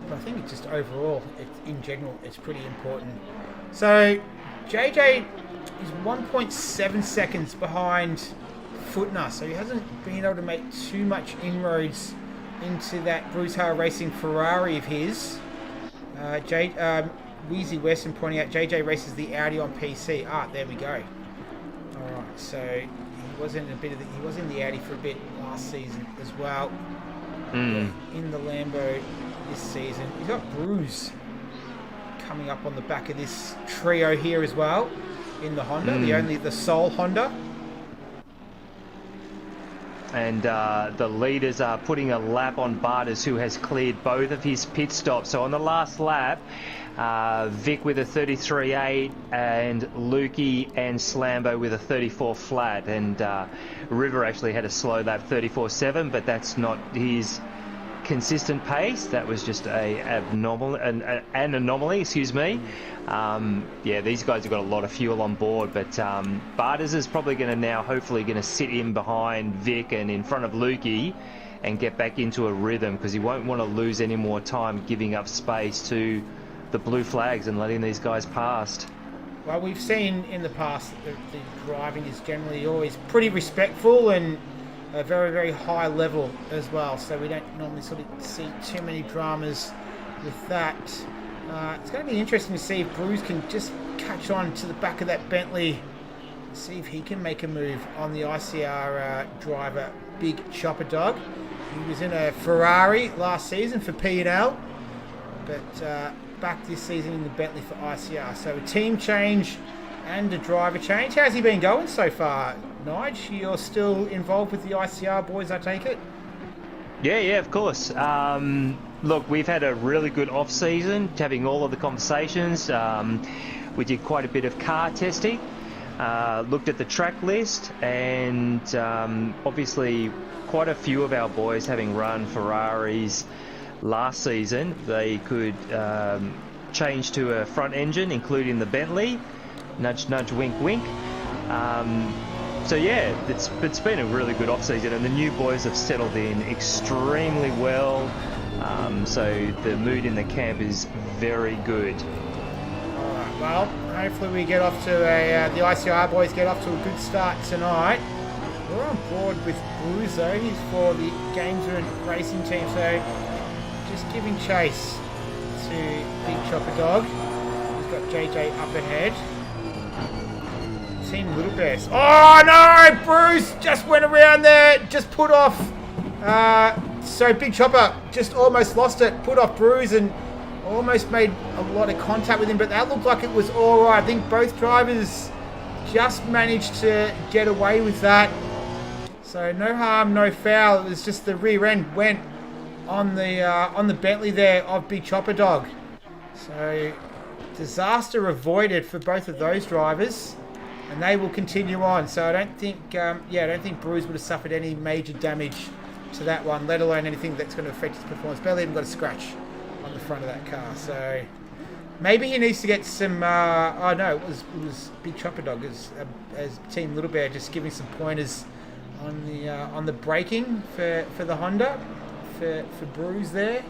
But I think it's just overall, in general, it's pretty important. So JJ is 1.7 seconds behind Footner, so he hasn't been able to make too much inroads into that Bruce Hara Racing Ferrari of his. Wheezy Weston pointing out JJ races the Audi on PC. There we go. All right, so he was in the Audi for a bit last season as well. In the Lambo this season. You've got Bruce coming up on the back of this trio here as well in the Honda, the sole Honda. And the leaders are putting a lap on Barters, who has cleared both of his pit stops. So on the last lap, Vic with a 33.8 and Lukey and Slambo with a 34 flat. And River actually had a slow lap, 34.7, but that's not his consistent pace. That was just an anomaly, excuse me. These guys have got a lot of fuel on board, but Barters is probably hopefully going to sit in behind Vic and in front of Lukey and get back into a rhythm, because he won't want to lose any more time giving up space to the blue flags and letting these guys past. Well, we've seen in the past that the driving is generally always pretty respectful and a very, very high level as well, so we don't normally sort of see too many dramas with that. It's going to be interesting to see if Bruce can just catch on to the back of that Bentley, see if he can make a move on the ICR driver Big Chopper Dog. He was in a Ferrari last season for P&L, but back this season in the Bentley for ICR. So a team change and a driver change. How's he been going so far, Nige? You're still involved with the ICR boys, I take it? Yeah, of course. Look, we've had a really good off-season, having all of the conversations. We did quite a bit of car testing, looked at the track list, and obviously quite a few of our boys having run Ferraris last season, they could change to a front engine, including the Bentley. Nudge, nudge, wink, wink. So yeah, it's been a really good off-season, and the new boys have settled in extremely well. So the mood in the camp is very good. Alright, well, hopefully we get off to the ICR boys get off to a good start tonight. We're on board with Bruce though. He's for the Gameser and Racing team, so just giving chase to Big Chopper Dog. He's got JJ up ahead. Team Little Bears. Oh no! Bruce just went around there, just put off. So Big Chopper just almost lost it, put off Bruce and almost made a lot of contact with him, but that looked like it was alright. I think both drivers just managed to get away with that. So no harm, no foul. It was just the rear end went on the Bentley there of Big Chopper Dog. So disaster avoided for both of those drivers, and they will continue on. So I don't think, I don't think Bruce would have suffered any major damage to that one, let alone anything that's going to affect his performance. Barely even got a scratch on the front of that car. So maybe he needs to get some. It was Big Chopper Dog as Team Little Bear just giving some pointers on the braking for the Honda for Bruce there.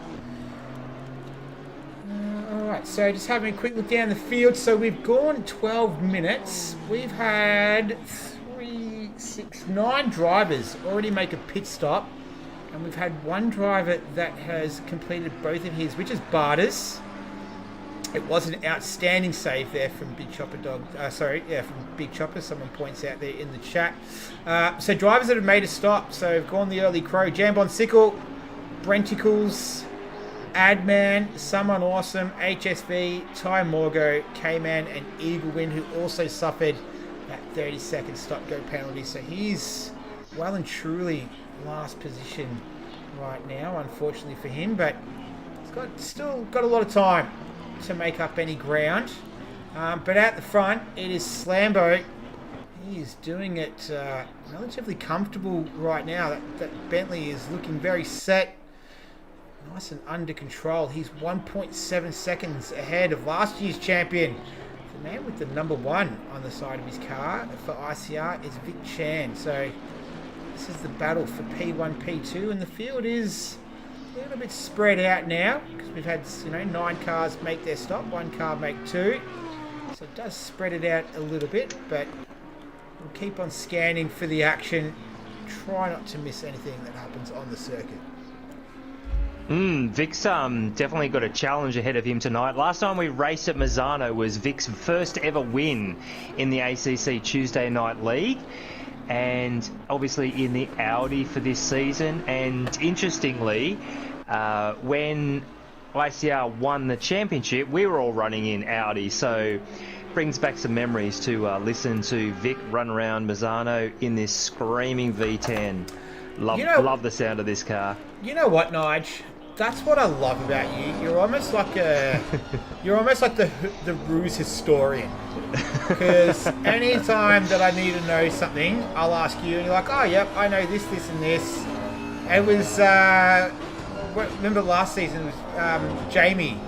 Alright, so just having a quick look down the field. So we've gone 12 minutes. We've had 9 drivers already make a pit stop. And we've had one driver that has completed both of his, which is Barters. It was an outstanding save there from Big Chopper Dog. From Big Chopper. Someone points out there in the chat. So drivers that have made a stop. So we've gone the early crow. Jambon Sickle, Brenticles, Adman, Someone Awesome, HSV, Ty Morgo, K-Man, and Eagle Wind, who also suffered that 30-second stop-go penalty. So he's well and truly last position right now, unfortunately for him. But he's still got a lot of time to make up any ground. But at the front, it is Slambo. He is doing it relatively comfortable right now. That Bentley is looking very set. Nice and under control. He's 1.7 seconds ahead of last year's champion. The man with the number 1 on the side of his car for ICR is Vic Chan. So this is the battle for P1, P2, and the field is a little bit spread out now because we've had 9 cars make their stop, 1 car make 2. So it does spread it out a little bit, but we'll keep on scanning for the action. Try not to miss anything that happens on the circuit. Vic's definitely got a challenge ahead of him tonight. Last time we raced at Mizano was Vic's first ever win in the ACC Tuesday Night League, and obviously in the Audi for this season. And interestingly, when ICR won the championship, we were all running in Audi, so brings back some memories to listen to Vic run around Mizano in this screaming V10. Love the sound of this car. You know what, Nige? That's what I love about you. You're almost like the Ruse historian. Because any time that I need to know something, I'll ask you, and you're like, oh, yep, I know this, this, and this. It was, remember last season, it was Jamie,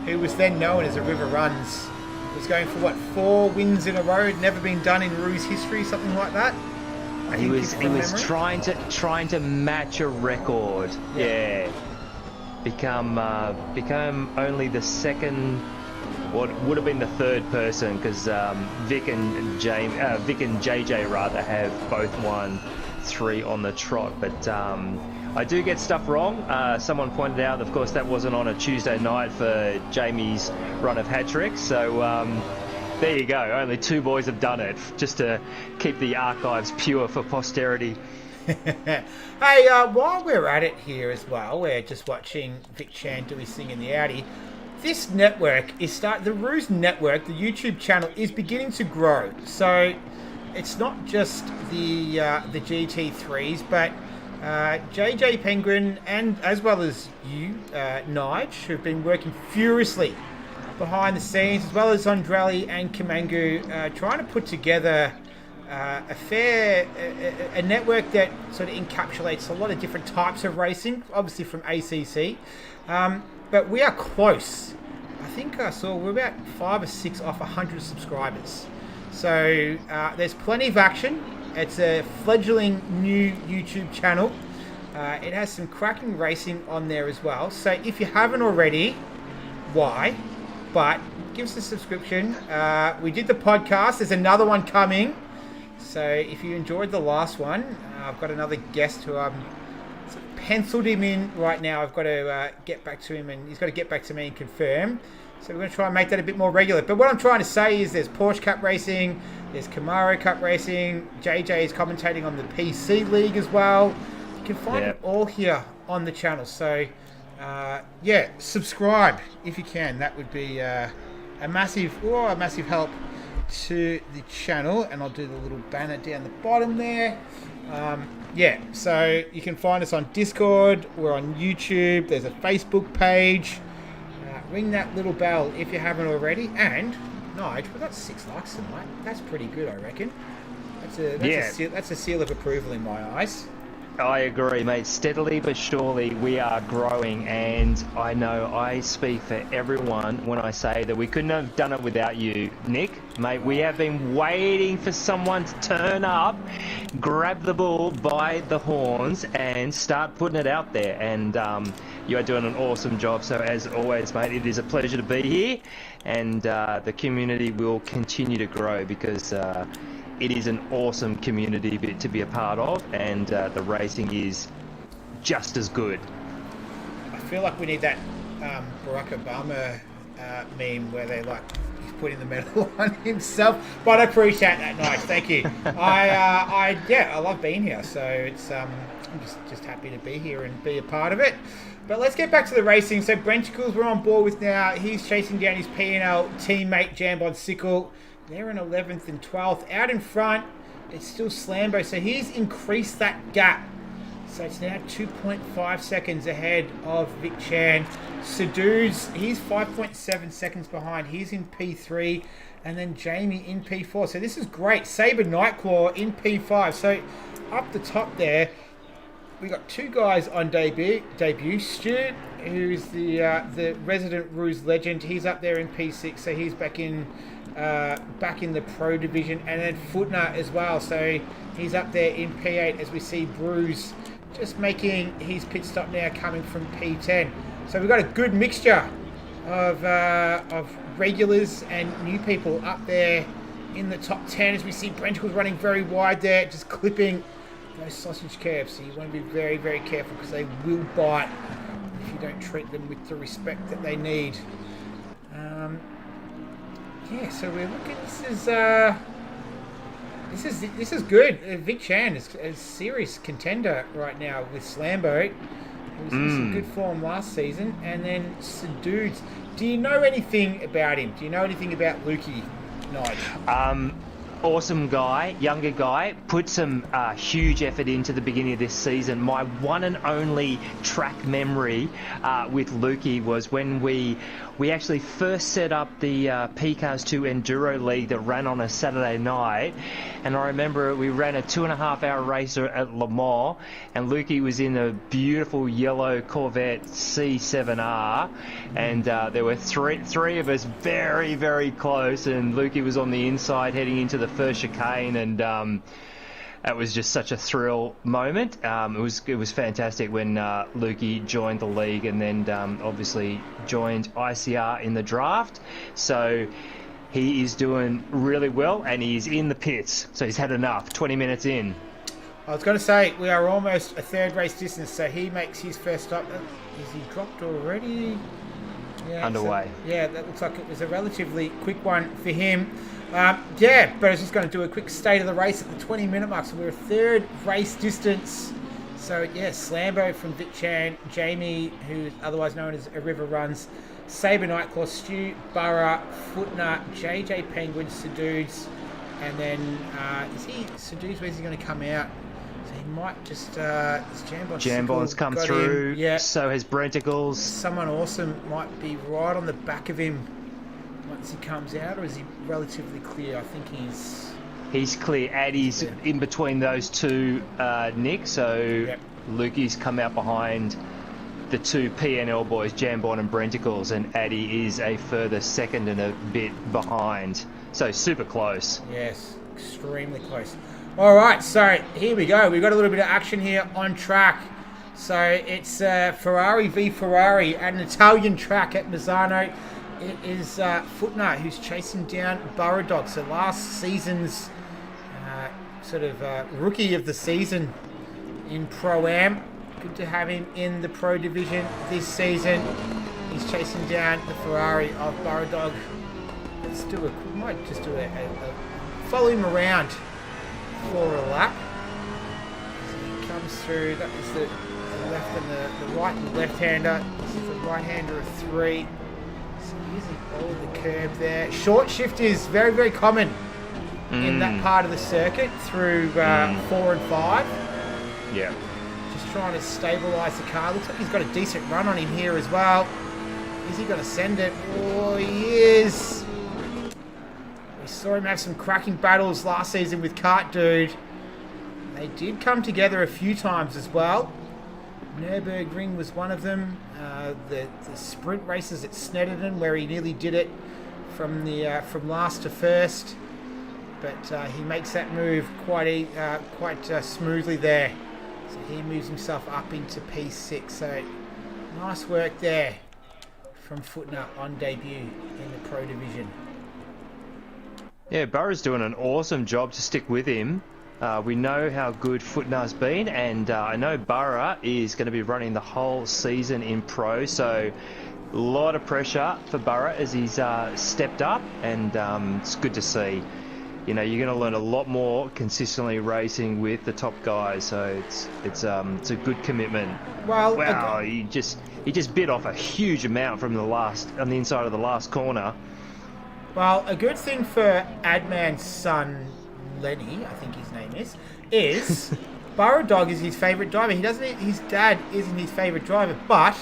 who was then known as a River Runs, was going for, 4 wins in a row. Had never been done in Ruse history, something like that. He was trying to match a record. Yeah. Become only the second, what would have been the third person, because Vic and JJ rather have both won 3 on the trot. But I do get stuff wrong. Someone pointed out, of course, that wasn't on a Tuesday night for Jamie's run of hat-tricks. So there you go. Only 2 boys have done it, just to keep the archives pure for posterity. Hey, while we're at it here as well, we're just watching Vic Chan do his thing in the Audi. This network the Ruse network, the YouTube channel, is beginning to grow. So it's not just the GT3s, but JJ Penguin and as well as you, Nige, who've been working furiously behind the scenes, as well as Andrelli and Kamangu, trying to put together a network that sort of encapsulates a lot of different types of racing, obviously from ACC. But we are close. I think I saw we're about 5 or 6 off 100 subscribers. So there's plenty of action. It's a fledgling new YouTube channel. It has some cracking racing on there as well. So if you haven't already, why? But give us a subscription. We did the podcast. There's another one coming. So if you enjoyed the last one, I've got another guest who I'm penciled him in right now. I've got to get back to him, and he's got to get back to me and confirm. So we're going to try and make that a bit more regular. But what I'm trying to say is there's Porsche Cup racing, there's Camaro Cup racing, JJ is commentating on the PC League as well. You can find it all here on the channel. So subscribe if you can. That would be a massive help to the channel. And I'll do the little banner down the bottom there. So you can find us on Discord, we're on YouTube, there's a Facebook page. Ring that little bell if you haven't already. And Nige, we got 6 likes tonight. That's pretty good, I reckon. That's a seal of approval in my eyes. I agree, mate. Steadily but surely we are growing, and I know I speak for everyone when I say that we couldn't have done it without you, Nick. Mate, we have been waiting for someone to turn up, grab the bull by the horns, and start putting it out there. And you are doing an awesome job. So as always, mate, it is a pleasure to be here, and the community will continue to grow because it is an awesome community to be a part of, and the racing is just as good. I feel like we need that Barack Obama meme where they he's putting the medal on himself. But I appreciate that, Nice. Thank you. I love being here, so it's I'm just happy to be here and be a part of it. But let's get back to the racing. So Brenticles we're on board with now. He's chasing down his P&L teammate Jambon Sickle. They're in 11th and 12th. Out in front, it's still Slambo. So he's increased that gap. So it's now 2.5 seconds ahead of Vic Chan. Sadoo's, he's 5.7 seconds behind. He's in P3. And then Jamie in P4. So this is great. Sabre Nightclaw in P5. So up the top there, we got 2 guys on debut. Stuart, who's the resident Ruse legend. He's up there in P6. So he's back in the pro division, and then Footner as well, so he's up there in P8 as we see Bruce just making his pit stop now coming from P10. So we've got a good mixture of regulars and new people up there in the top 10 as we see Brenticles running very wide there, just clipping those sausage curbs. So you want to be very, very careful because they will bite if you don't treat them with the respect that they need. So we're looking. This is good. Vic Chan is a serious contender right now with Slambo. He was in some good form last season, and then Sadudes. Do you know anything about him? Do you know anything about Lukey, Nige? Awesome guy, younger guy, put some huge effort into the beginning of this season. My one and only track memory with Lukey was when we actually first set up the PCARS 2 Enduro League that ran on a Saturday night. And I remember we ran a 2.5-hour race at Le Mans, and Lukey was in a beautiful yellow Corvette C7R, and there were three of us very, very close, and Lukey was on the inside heading into the first chicane, and that was just such a thrill moment. It was fantastic when Lukey joined the league, and then obviously joined ICR in the draft. So he is doing really well, and he's in the pits. So he's had enough. 20 minutes in. I was going to say we are almost a third race distance, so he makes his first stop. Is he dropped already? Yeah, underway. That looks like it was a relatively quick one for him. Yeah, but I was just going to do a quick state of the race at the 20-minute mark. So we're a third race distance. So, yeah, Slambo from Vic Chan, Jamie, who is otherwise known as A River Runs, Sabre Nightclaw, Stu, Burra, Footnut, JJ Penguin, Sadudes, and then, is he, Sadudes, where's he going to come out? So he might just, Jambon's come through, yeah. So has Brenticles. Someone awesome might be right on the back of him once he comes out, or is he relatively clear? I think he's clear. Addy's in between those two, Nick, so yep. Lukey's come out behind the two PNL boys, Jambon and Brenticles, and Addy is a further second and a bit behind. So super close. Yes, extremely close. All right, so here we go. We've got a little bit of action here on track. So it's Ferrari v Ferrari, an Italian track at Mizano. It is Footnut who's chasing down Burradog. So last season's rookie of the season in Pro-Am. Good to have him in the Pro Division this season. He's chasing down the Ferrari of Burradog. We might just do a follow him around for a lap. As he comes through, that is the left and the right and left-hander. This is the right-hander of 3. So using all the curb there. Short shift is very, very common in that part of the circuit through 4 and 5. Yeah. Just trying to stabilise the car. Looks like he's got a decent run on him here as well. Is he going to send it? Oh, he is. We saw him have some cracking battles last season with Kart Dude. They did come together a few times as well. Nürburgring was one of them. The sprint races at Snetterton, where he nearly did it from last to first, but he makes that move quite smoothly there. So he moves himself up into P6. So nice work there from Footnut on debut in the Pro Division. Yeah, Burra's doing an awesome job to stick with him. We know how good Footnut's been, and I know Burra is going to be running the whole season in Pro, so a lot of pressure for Burra as he's stepped up, and it's good to see. You know, you're going to learn a lot more consistently racing with the top guys, so it's a good commitment. Well, wow, he just bit off a huge amount from on the inside of the last corner. Well, a good thing for Adman's son, Lenny, I think his name is Burradog is his favourite driver. His dad isn't his favourite driver, but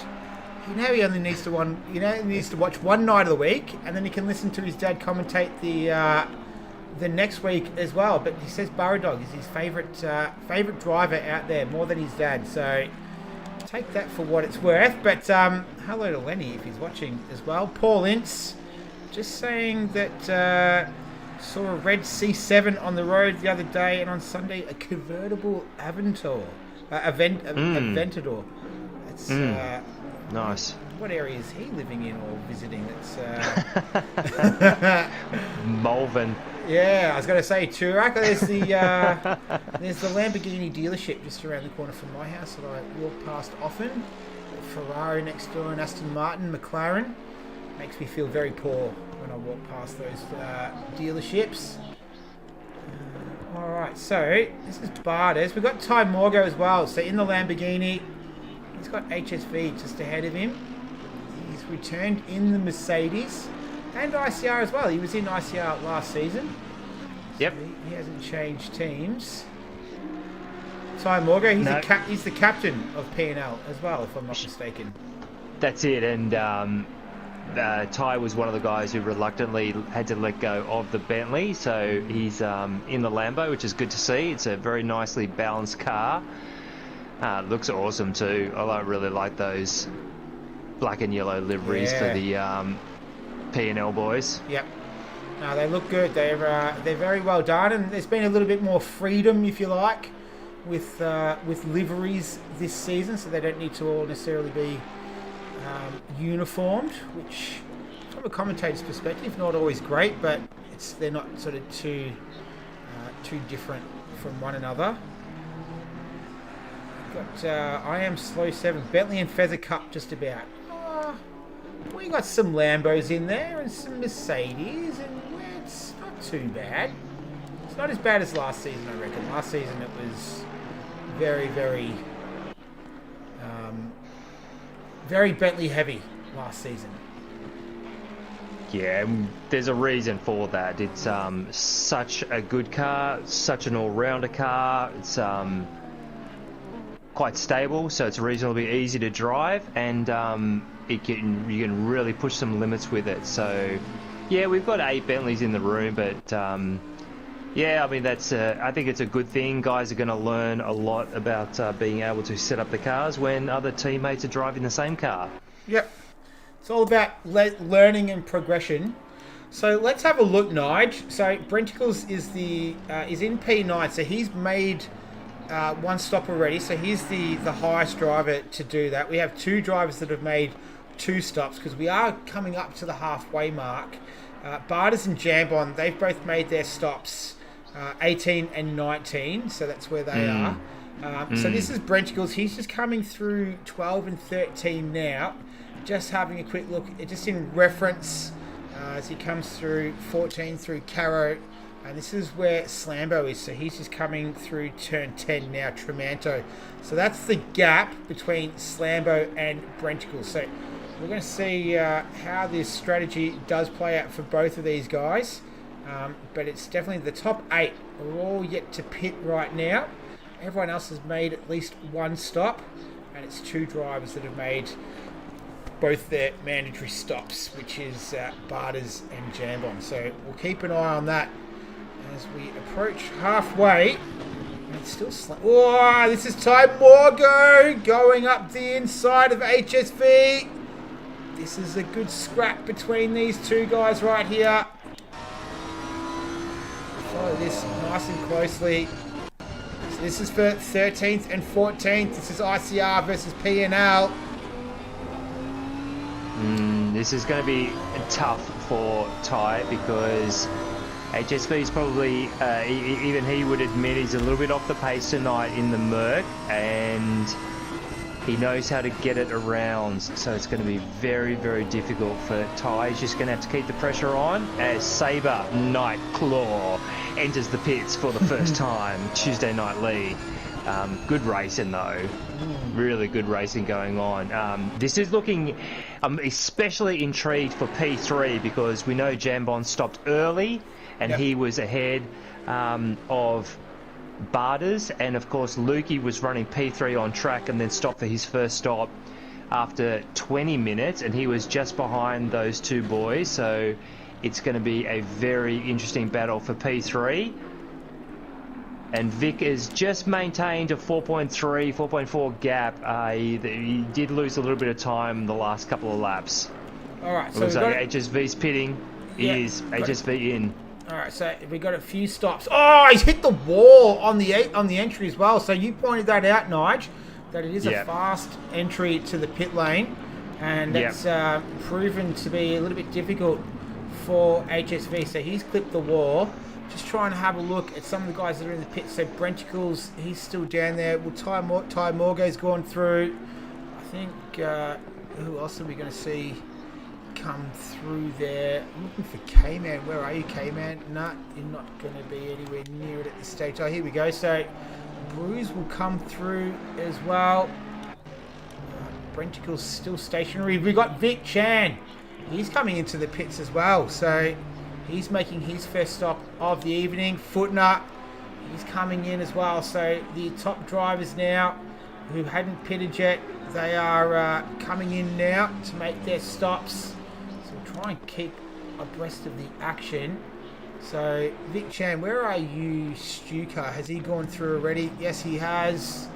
now he only needs to watch one night of the week, and then he can listen to his dad commentate the next week as well. But he says Burradog is his favourite driver out there, more than his dad. So take that for what it's worth. But hello to Lenny if he's watching as well. Paul Ince just saying that. Saw a red C7 on the road the other day, and on Sunday a convertible Aventador. That's nice. What area is he living in or visiting? It's Malvern. Yeah, I was going to say Turak. There's the Lamborghini dealership just around the corner from my house that I walk past often. Ferrari next door, and Aston Martin, McLaren. Makes me feel very poor when I walk past those dealerships. Alright, so this is Bardes. We've got Ty Morgo as well. So in the Lamborghini, he's got HSV just ahead of him. He's returned in the Mercedes and ICR as well. He was in ICR last season. Yep. So he hasn't changed teams. Ty Morgo, he's the captain of P&L as well, if I'm not mistaken. That's it, and Ty was one of the guys who reluctantly had to let go of the Bentley, so he's in the Lambo, which is good to see. It's a very nicely balanced car. Looks awesome too. I really like those black and yellow liveries for the P&L boys. Yep. No, they look good. They're very well done, and there's been a little bit more freedom, if you like, with liveries this season, so they don't need to all necessarily be uniformed, which from a commentator's perspective not always great, but they're not sort of too different from one another. Got I Am Slow 7 Bentley and Feather Cup just about. We got some Lambos in there and some Mercedes, and it's not too bad. It's not as bad as last season, I reckon. Last season it was very, very, very Bentley heavy last season. Yeah, there's a reason for that. It's such a good car, such an all-rounder car. It's quite stable, so it's reasonably easy to drive, and you can really push some limits with it. So, yeah, we've got 8 Bentleys in the room, but yeah, I mean I think it's a good thing. Guys are going to learn a lot about being able to set up the cars when other teammates are driving the same car. Yep. It's all about learning and progression. So let's have a look, Nige. So Brenticles is in P9, so he's made one stop already. So he's the highest driver to do that. We have 2 drivers that have made 2 stops because we are coming up to the halfway mark. Barters and Jambon, they've both made their stops 18 and 19, so that's where they are. So this is Brenticles. He's just coming through 12 and 13 now. Just having a quick look, just in reference as he comes through 14 through Caro, and this is where Slambo is. So he's just coming through turn 10 now, Tremanto. So that's the gap between Slambo and Brenticles. So we're going to see how this strategy does play out for both of these guys. But it's definitely the top 8 are all yet to pit right now. Everyone else has made at least 1 stop, and it's 2 drivers that have made both their mandatory stops, which is Barters and Jambon. So we'll keep an eye on that as we approach halfway. And it's still oh, this is Ty Morgo going up the inside of HSV. This is a good scrap between these 2 guys right here. Follow this nice and closely. So this is for 13th and 14th. This is ICR versus PNL. This is going to be tough for Ty because HSV is probably, even he would admit, he's a little bit off the pace tonight in the Merc, and he knows how to get it around, so it's going to be very, very difficult for Ty. He's just going to have to keep the pressure on as Sabre Nightclaw enters the pits for the first time, Tuesday Night League. Good racing though, really good racing going on. This is looking, I'm especially intrigued for P3 because we know Jambon stopped early and he was ahead of Barters, and of course Lukey was running P3 on track and then stopped for his first stop after 20 minutes, and he was just behind those 2 boys, so it's going to be a very interesting battle for P3. And Vic has just maintained a 4.3, 4.4 gap. He did lose a little bit of time the last couple of laps. All right, so looks like HSV's pitting. He is HSV in. All right, so we got a few stops. Oh, he's hit the wall on the entry as well. So you pointed that out, Nige, that it is a fast entry to the pit lane, and that's proven to be a little bit difficult for HSV. So he's clipped the wall. Just trying to have a look at some of the guys that are in the pit. So Brenticles, he's still down there. Well, Ty Morgo's gone through. I think, who else are we going to see come through there? I'm looking for K-Man. Where are you, K-Man? Nah, you're not going to be anywhere near it at this stage. Oh, here we go. So Bruise will come through as well. Brenticles still stationary. We've got Vic Chan. He's coming into the pits as well. So he's making his first stop of the evening. Footner, he's coming in as well. So the top drivers now who hadn't pitted yet, they are coming in now to make their stops. So we'll try and keep abreast of the action. So Vic Chan, where are you, Stuka? Has he gone through already? Yes, he has.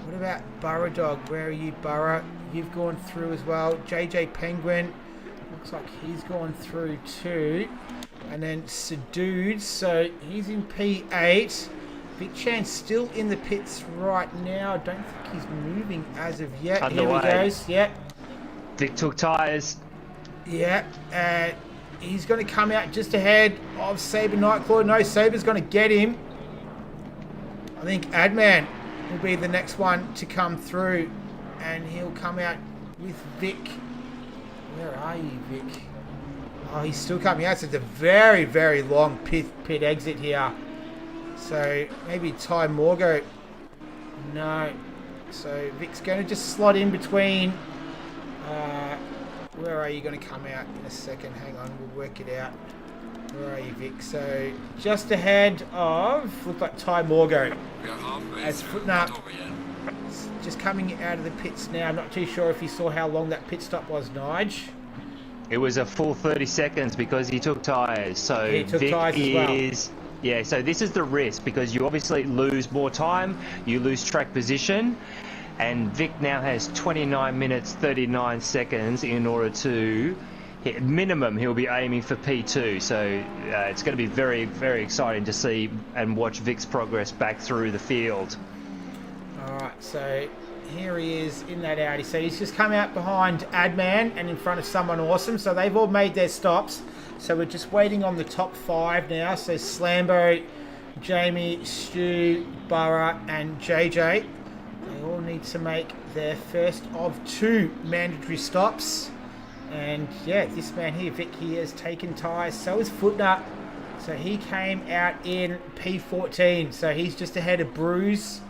What about Burrow Dog? Where are you, Burrow? You've gone through as well. JJ Penguin, looks like he's gone through too. And then Sadood, so he's in P8. Vic Chan's still in the pits right now. I don't think he's moving as of yet. Underway. Here he goes. Yep. Vic took tyres. Yeah, and he's going to come out just ahead of Sabre Nightclaw. No, Sabre's going to get him. I think Adman will be the next one to come through, and he'll come out with Vic. Where are you, Vic? Oh, he's still coming out. So it's a very, very long pit exit here. So maybe Ty Morgo. No. So Vic's going to just slot in between. Where are you going to come out in a second? Hang on, we'll work it out. Where are you, Vic? So just ahead of, look like Ty Morgo. As Footner just coming out of the pits now. I'm not too sure if you saw how long that pit stop was, Nige. It was a full 30 seconds because he took tyres. So he took Vic tyres as well. Yeah, so this is the risk because you obviously lose more time, you lose track position, and Vic now has 29 minutes 39 seconds in order to hit minimum. He'll be aiming for P2, so it's going to be very, very exciting to see and watch Vic's progress back through the field. All right, so here he is in that Audi. So he's just come out behind Adman and in front of someone awesome. So they've all made their stops. So we're just waiting on the top 5 now. So Slambo, Jamie, Stu, Burra, and JJ. They all need to make their first of 2 mandatory stops. And yeah, this man here, Vic, he has taken tyres. So is Footner. So he came out in P14. So he's just ahead of Bruce.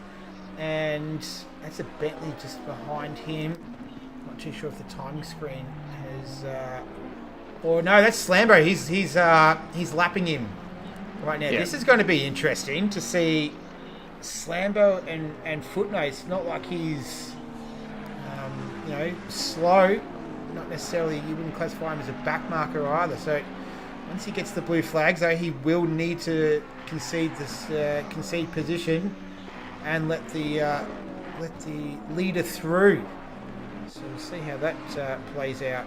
And that's a Bentley just behind him. Not too sure if the timing screen has... Or no, that's Slambo. He's lapping him right now. Yeah. This is going to be interesting to see Slambo and Footnote. It's not like he's slow. Not necessarily, you wouldn't classify him as a back marker either. So once he gets the blue flags, though, he will need to concede position and let the leader through. So we'll see how that plays out.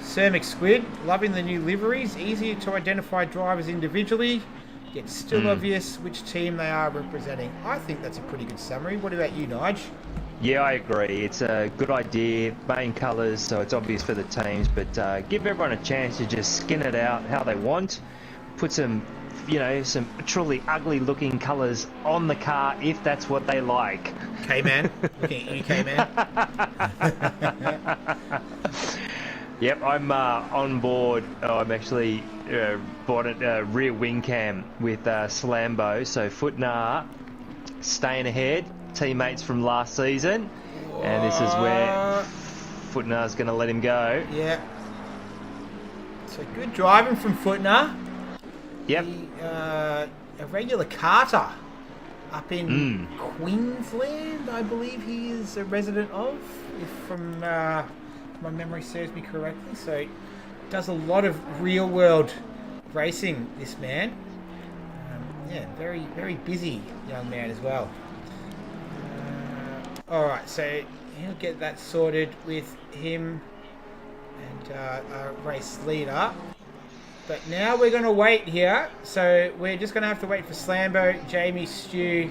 Sir McSquid, loving the new liveries. Easier to identify drivers individually, yet still obvious which team they are representing. I think that's a pretty good summary. What about you, Nige? Yeah, I agree. It's a good idea. Main colours, so it's obvious for the teams, but give everyone a chance to just skin it out how they want. Put some truly ugly looking colours on the car if that's what they like. K-Man. Looking at you, K-Man. Yep, I'm on board. I'm actually bought a rear wing cam with Slambo, so Footnar staying ahead, teammates from last season, and this is where Footnar's going to let him go. Yeah. So good driving from Footnar. Yep. A regular Carter up in Queensland, I believe he is a resident of, if from my memory serves me correctly. So does a lot of real world racing, this man. Very, very busy young man as well. Alright, so he'll get that sorted with him and our race leader. But now we're going to wait here. So we're just going to have to wait for Slambo, Jamie, Stu,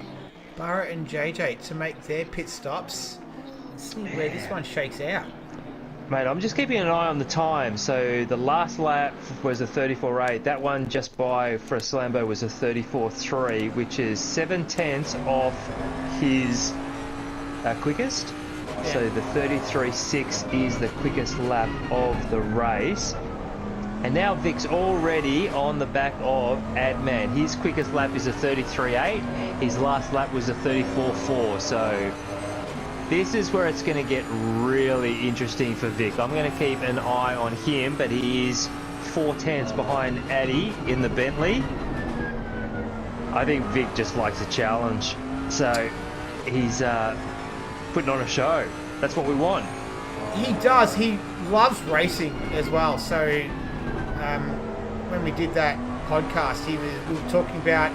Burra and JJ to make their pit stops. Let's see where this one shakes out. Mate, I'm just keeping an eye on the time. So the last lap was a 34.8. That one just by for a Slambo was a 34.3, which is 7/10 off his quickest. Yeah. So the 33.6 is the quickest lap of the race. And now Vic's already on the back of Adman. His quickest lap is a 33.8. His last lap was a 34.4. So this is where it's going to get really interesting for Vic. I'm going to keep an eye on him, but he is 4/10 behind Addy in the Bentley. I think Vic just likes a challenge. So he's putting on a show. That's what we want. He does. He loves racing as well. So when we did that podcast, we were talking about,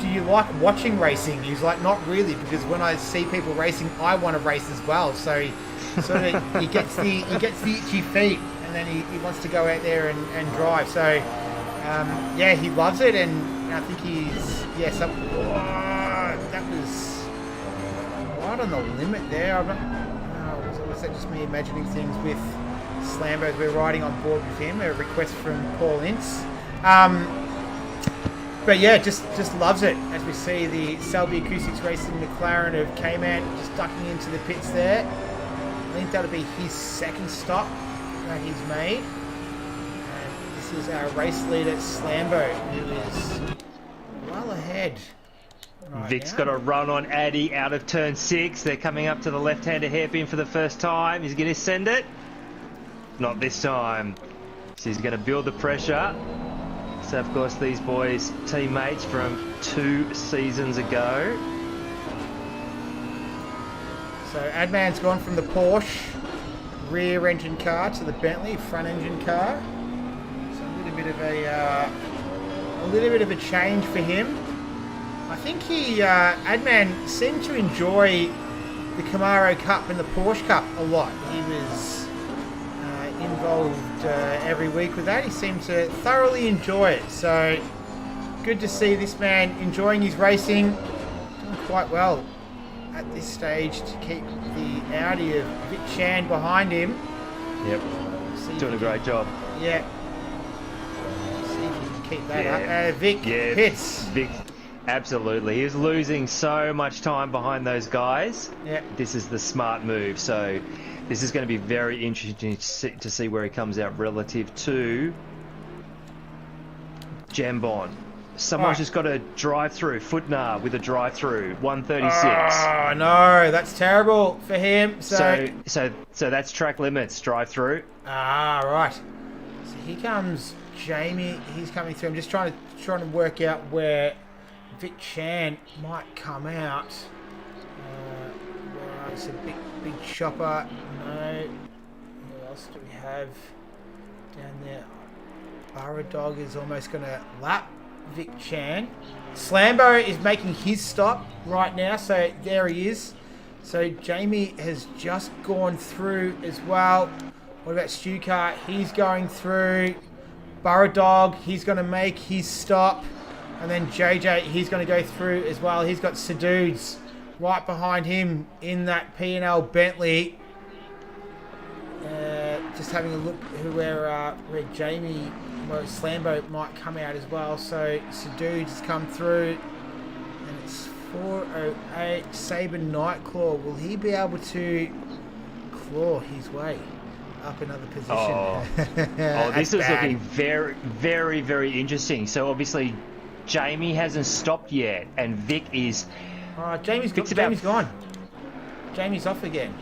do you like watching racing? He's like, not really, because when I see people racing, I want to race as well. So he gets the itchy feet, and then he wants to go out there and drive. So he loves it, and I think that was right on the limit there. Was that just me imagining things with Slambo as we're riding on board with him? A request from Paul Ince. But yeah, just loves it as we see the Selby Acoustics Racing McLaren of K-Man just ducking into the pits there. I think that'll be his second stop that he's made. This is our race leader, Slambo, who is well ahead. Vic's got a run on Addy out of turn 6. They're coming up to the left-hander hairpin for the first time. He's going to send it. Not this time. So he's going to build the pressure. So, of course, these boys, teammates from 2 seasons ago. So Adman's gone from the Porsche rear engine car to the Bentley front engine car. So a little bit of a change for him. I think Adman seemed to enjoy the Camaro Cup and the Porsche Cup a lot. He was involved every week with that. He seemed to thoroughly enjoy it. So good to see this man enjoying his racing, doing quite well at this stage to keep the Audi of Vic Chan behind him. Yep, doing a great job. Yeah. See if he can keep that up. Vic hits. Vic, absolutely. He was losing so much time behind those guys. Yeah. This is the smart move. So this is going to be very interesting to see where he comes out relative to Jambon. Someone's just got a drive-through, Footnar with a drive-through, 136. Oh no, that's terrible for him. So that's track limits, drive-through. Ah, right. So here comes Jamie. He's coming through. I'm just trying to work out where Vic Chan might come out. It's a big chopper. No. Who else do we have down there? Baradog is almost going to lap Vic Chan. Slambo is making his stop right now, so there he is. So Jamie has just gone through as well. What about Stucar? He's going through. Baradog, he's going to make his stop. And then JJ, he's going to go through as well. He's got Sadudes right behind him in that P&L Bentley. Just having a look where Jamie, where Slambo might come out as well. So Sadudes has come through, and it's 4:08. Sabre Nightclaw, will he be able to claw his way up another position? Oh, this is looking very, very, very interesting. So obviously Jamie hasn't stopped yet, and Vic is. Jamie's gone. Jamie's off again.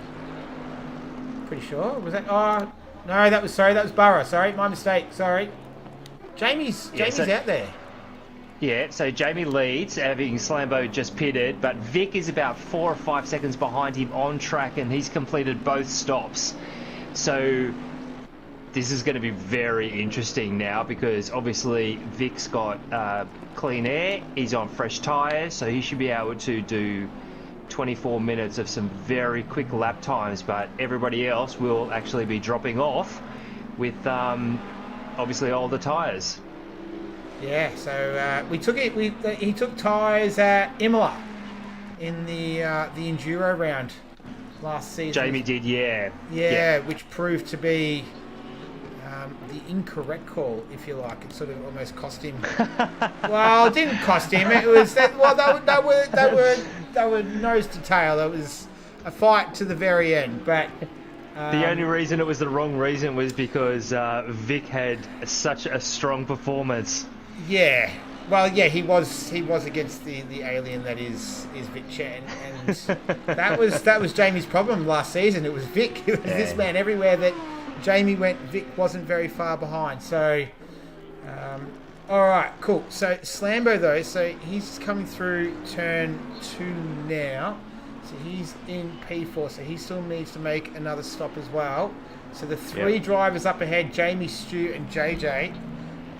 Pretty sure. Was that? Oh no, that was Burra. Sorry, my mistake. Sorry. Jamie's out there. Yeah, so Jamie leads, having Slambo just pitted, but Vic is about 4 or 5 seconds behind him on track, and he's completed both stops. So this is going to be very interesting now, because obviously Vic's got clean air, he's on fresh tyres, so he should be able to do 24 minutes of some very quick lap times, but everybody else will actually be dropping off with obviously older tyres. Yeah, so he took tyres at Imola in the Enduro round last season. Jamie did, yeah. Yeah, which proved to be the incorrect call, if you like. It sort of almost cost him. Well, it didn't cost him. It was that. Well, they were nose to tail. It was a fight to the very end. But the only reason it was the wrong reason was because Vic had such a strong performance. Yeah. Well, yeah, he was against the alien that is Vic Chan, and that was Jamie's problem last season. It was Vic. It was this man everywhere that Jamie went. Vic wasn't very far behind. So, all right, cool. So Slambo though, so he's coming through turn 2 now. So he's in P4. So he still needs to make another stop as well. So the 3 drivers up ahead, Jamie, Stu, and JJ.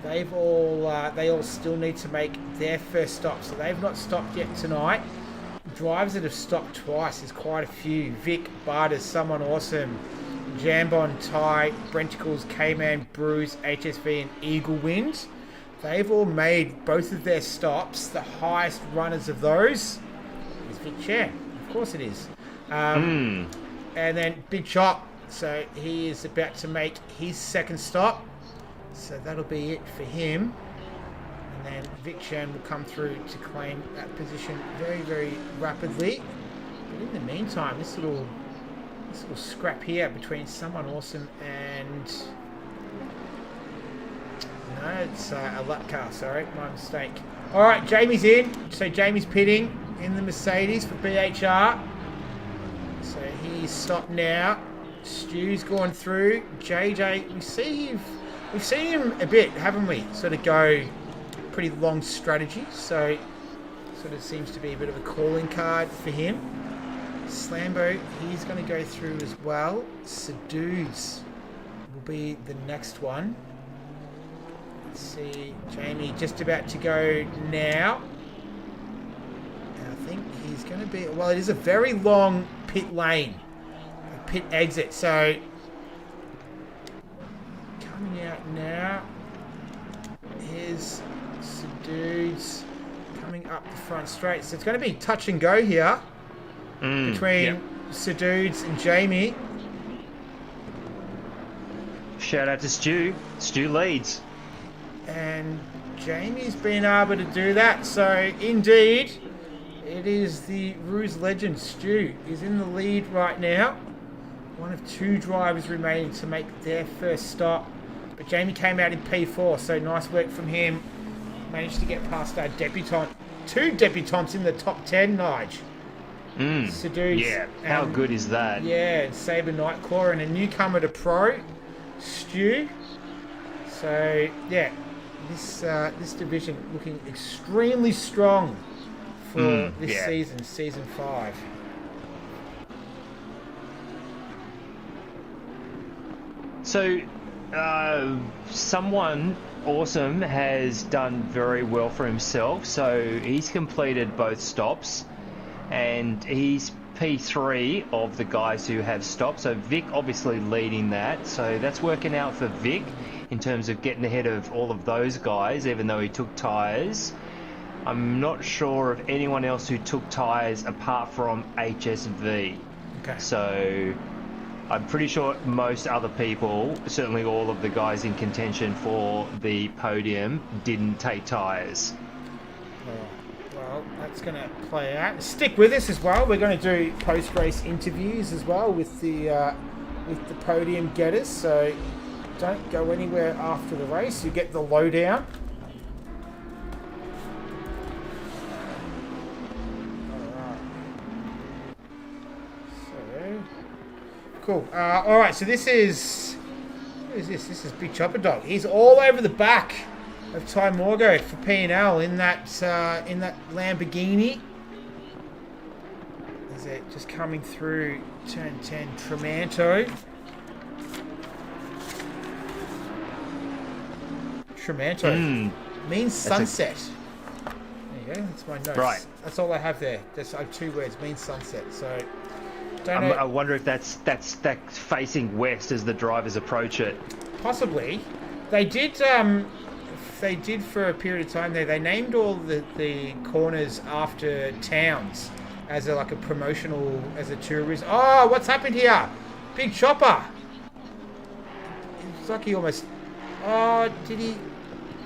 They all still need to make their first stop. So they've not stopped yet tonight. Drivers that have stopped twice, there's quite a few. Vic, Barters, Someone Awesome, Jambon, Ty, Brenticles, K-Man, Bruce, HSV, and Eagle Wind. They've all made both of their stops. The highest runners of those is Vic Chan. Of course it is. And then Big Chop. So he is about to make his second stop. So that'll be it for him. And then Vic Chan will come through to claim that position very, very rapidly. But in the meantime, this little scrap here between Someone Awesome and it's a lap car. Sorry, my mistake. All right, Jamie's in. So Jamie's pitting in the Mercedes for BHR. So he's stopped now. Stu's gone through. JJ, we've seen him a bit, haven't we? Sort of go pretty long strategy. So sort of seems to be a bit of a calling card for him. Slambo, he's going to go through as well. Sadu's will be the next one. Let's see, Jamie just about to go now. And I think he's going to be, well, it is a very long pit lane, a pit exit. So coming out now. Here's Sadu's coming up the front straight. So it's going to be touch and go here. Between Sadudes and Jamie. Shout out to Stu. Stu leads. And Jamie's been able to do that. So, indeed, it is the Ruse legend, Stu, is in the lead right now. One of two drivers remaining to make their first stop. But Jamie came out in P4, so nice work from him. Managed to get past our debutant. Two debutants in the top 10, Nige. Sadu's, yeah, how good is that? Yeah, Sabre Nightclaw and a newcomer to Pro, Stu. So, yeah, this division looking extremely strong for this season, Season 5. So, someone awesome has done very well for himself. So, he's completed both stops. And he's P3 of the guys who have stopped. So Vic obviously leading that. So that's working out for Vic in terms of getting ahead of all of those guys, even though he took tyres. I'm not sure of anyone else who took tyres apart from HSV. Okay. So I'm pretty sure most other people, certainly all of the guys in contention for the podium, didn't take tyres. Well, that's going to play out. Stick with us as well. We're going to do post-race interviews as well with the podium getters. So don't go anywhere after the race. You get the lowdown. Alright. So cool. All right. So this is what is this? This is Big Chopper Dog. He's all over the back of Ty Morgo for P&L in that Lamborghini. Is it just coming through turn 10 Tremanto? Means sunset. There you go. That's my notes. Right. That's all I have there. I have two words. Means sunset. So don't know. I wonder if that's facing west as the drivers approach it. Possibly. They did for a period of time there. They named all the corners after towns as a promotional, as a tourism. Oh, what's happened here? Big Chopper. It's like he almost. Oh, did he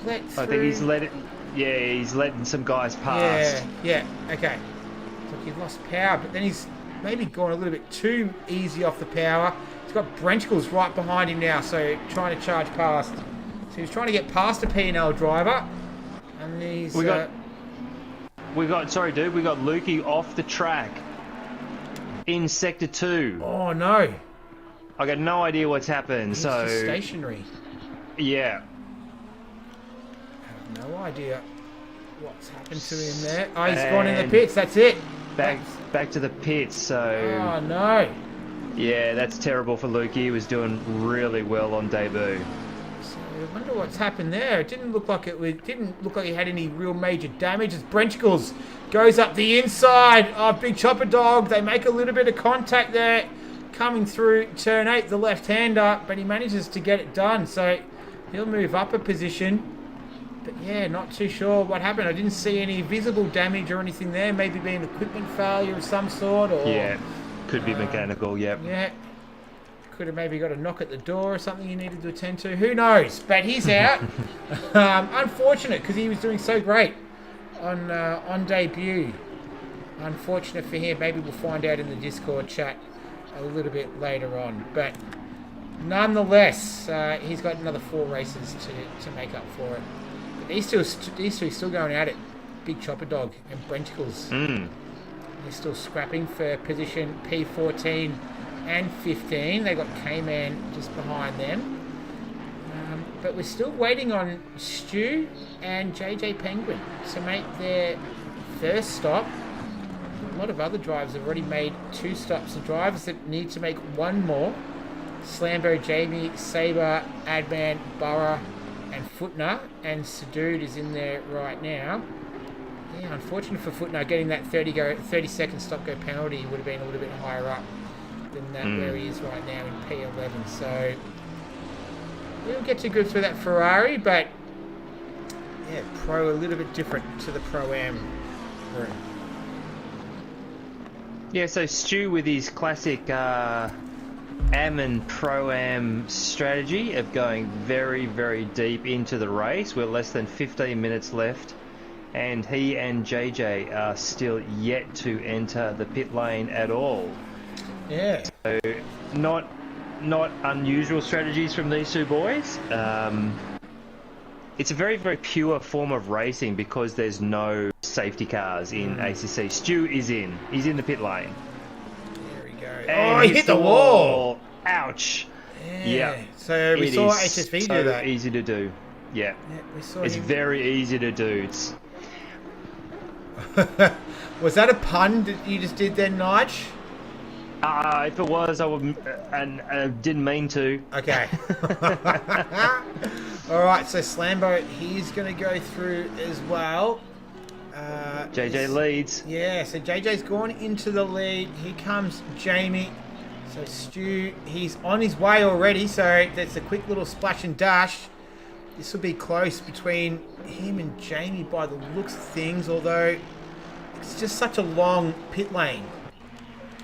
let through? I think he's let it. Yeah, he's letting some guys pass. Yeah. Okay. It's like he lost power, but then he's maybe gone a little bit too easy off the power. He's got Brenchkels right behind him now, so trying to charge past. So he was trying to get past a P&L driver, and he's... We got Lukey off the track in Sector 2. Oh, no. I got no idea what's happened, He's just stationary. Yeah. I have no idea what's happened to him there. Oh, he's gone in the pits, that's it. Back to the pits, so... Oh, no. Yeah, that's terrible for Lukey. He was doing really well on debut. I wonder what's happened there. It didn't look like he had any real major damage. As Brenchkels goes up the inside of Big Chopper Dog. They make a little bit of contact there coming through turn 8, the left-hander, but he manages to get it done. So he'll move up a position. But yeah, not too sure what happened. I didn't see any visible damage or anything there. Maybe being equipment failure of some sort. Or yeah, could be mechanical, yep. Yeah. Could have maybe got a knock at the door or something you needed to attend to. Who knows? But he's out. Unfortunate, because he was doing so great on debut. Unfortunate for him. Maybe we'll find out in the Discord chat a little bit later on. But nonetheless, he's got another 4 races to make up for it. But these two are still going at it. Big Chopper Dog and Brenticles. They're still scrapping for position P14 and 15. They got K-Man just behind them. But we're still waiting on Stu and JJ Penguin to make their first stop. A lot of other drivers have already made 2 stops. The drivers that need to make 1 more: Slambo, Jamie, Sabre, Adman, Burra, and Footner. And Sadood is in there right now. Yeah, unfortunate for Footner, getting that 30-second stop-go penalty would have been a little bit higher up than that where he is right now in P11. So we'll get to grips with that Ferrari, but yeah, Pro a little bit different to the Pro-Am room. Yeah, so Stu with his classic Am and Pro-Am strategy of going very, very deep into the race. We're less than 15 minutes left, and he and JJ are still yet to enter the pit lane at all. Yeah. So not unusual strategies from these two boys. It's a very, very pure form of racing because there's no safety cars in ACC. Stu is in. He's in the pit lane. There we go. And he hit the wall. Ouch. Yeah. So we saw HSV do that. Easy to do. Yeah. We saw It's him. very easy to do. It's... Was that a pun that you just did then, Nige? if it was, I would, and didn't mean to. Okay. All right, so Slambo, he's going to go through as well. JJ leads. Yeah, so JJ's gone into the lead. Here comes Jamie. So Stu, he's on his way already. So that's a quick little splash and dash. This will be close between him and Jamie by the looks of things, although it's just such a long pit lane.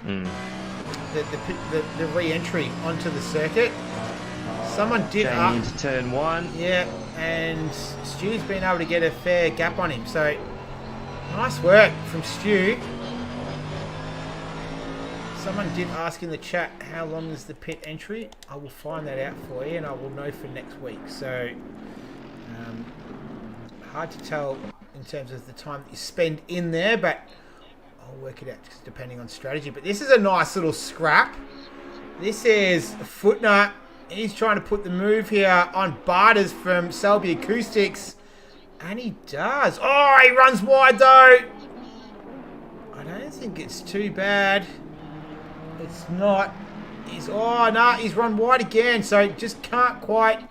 The re-entry onto the circuit. Someone did Jamie into turn 1. Yeah, and Stu's been able to get a fair gap on him. So nice work from Stu. Someone did ask in the chat how long is the pit entry. I will find that out for you, and I will know for next week. So hard to tell in terms of the time that you spend in there, but I'll work it out depending on strategy. But this is a nice little scrap. This is Footner. He's trying to put the move here on Barters from Selby Acoustics. And he does. Oh, he runs wide though. I don't think it's too bad. It's not. He's run wide again. So just can't quite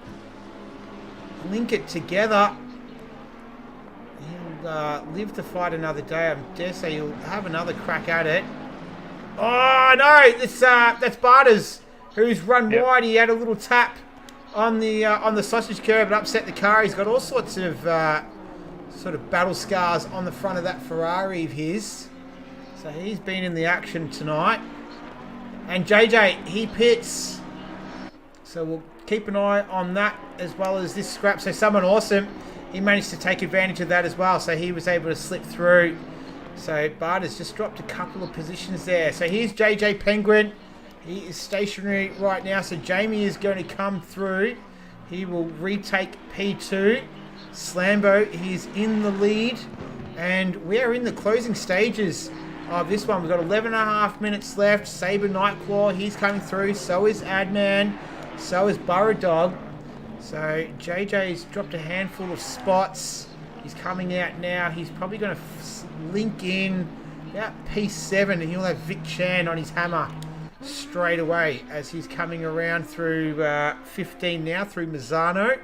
link it together. He'll live to fight another day. I dare say he'll have another crack at it. Oh no, that's Barters, who's run wide. He had a little tap on the sausage curb and upset the car. He's got all sorts of sort of battle scars on the front of that Ferrari of his. So he's been in the action tonight. And JJ, he pits. So we'll keep an eye on that as well as this scrap. So someone awesome, he managed to take advantage of that as well. So he was able to slip through. So Barters just dropped a couple of positions there. So here's JJ Penguin. He is stationary right now. So Jamie is going to come through. He will retake P2. Slambo, he's in the lead. And we are in the closing stages of this one. We've got 11.5 minutes left. Sabre Nightclaw, he's coming through. So is Adman. So is Burra Dog. So JJ's dropped a handful of spots. He's coming out now. He's probably going to link in about P7, and he'll have Vic Chan on his hammer straight away as he's coming around through 15 now through Mizano.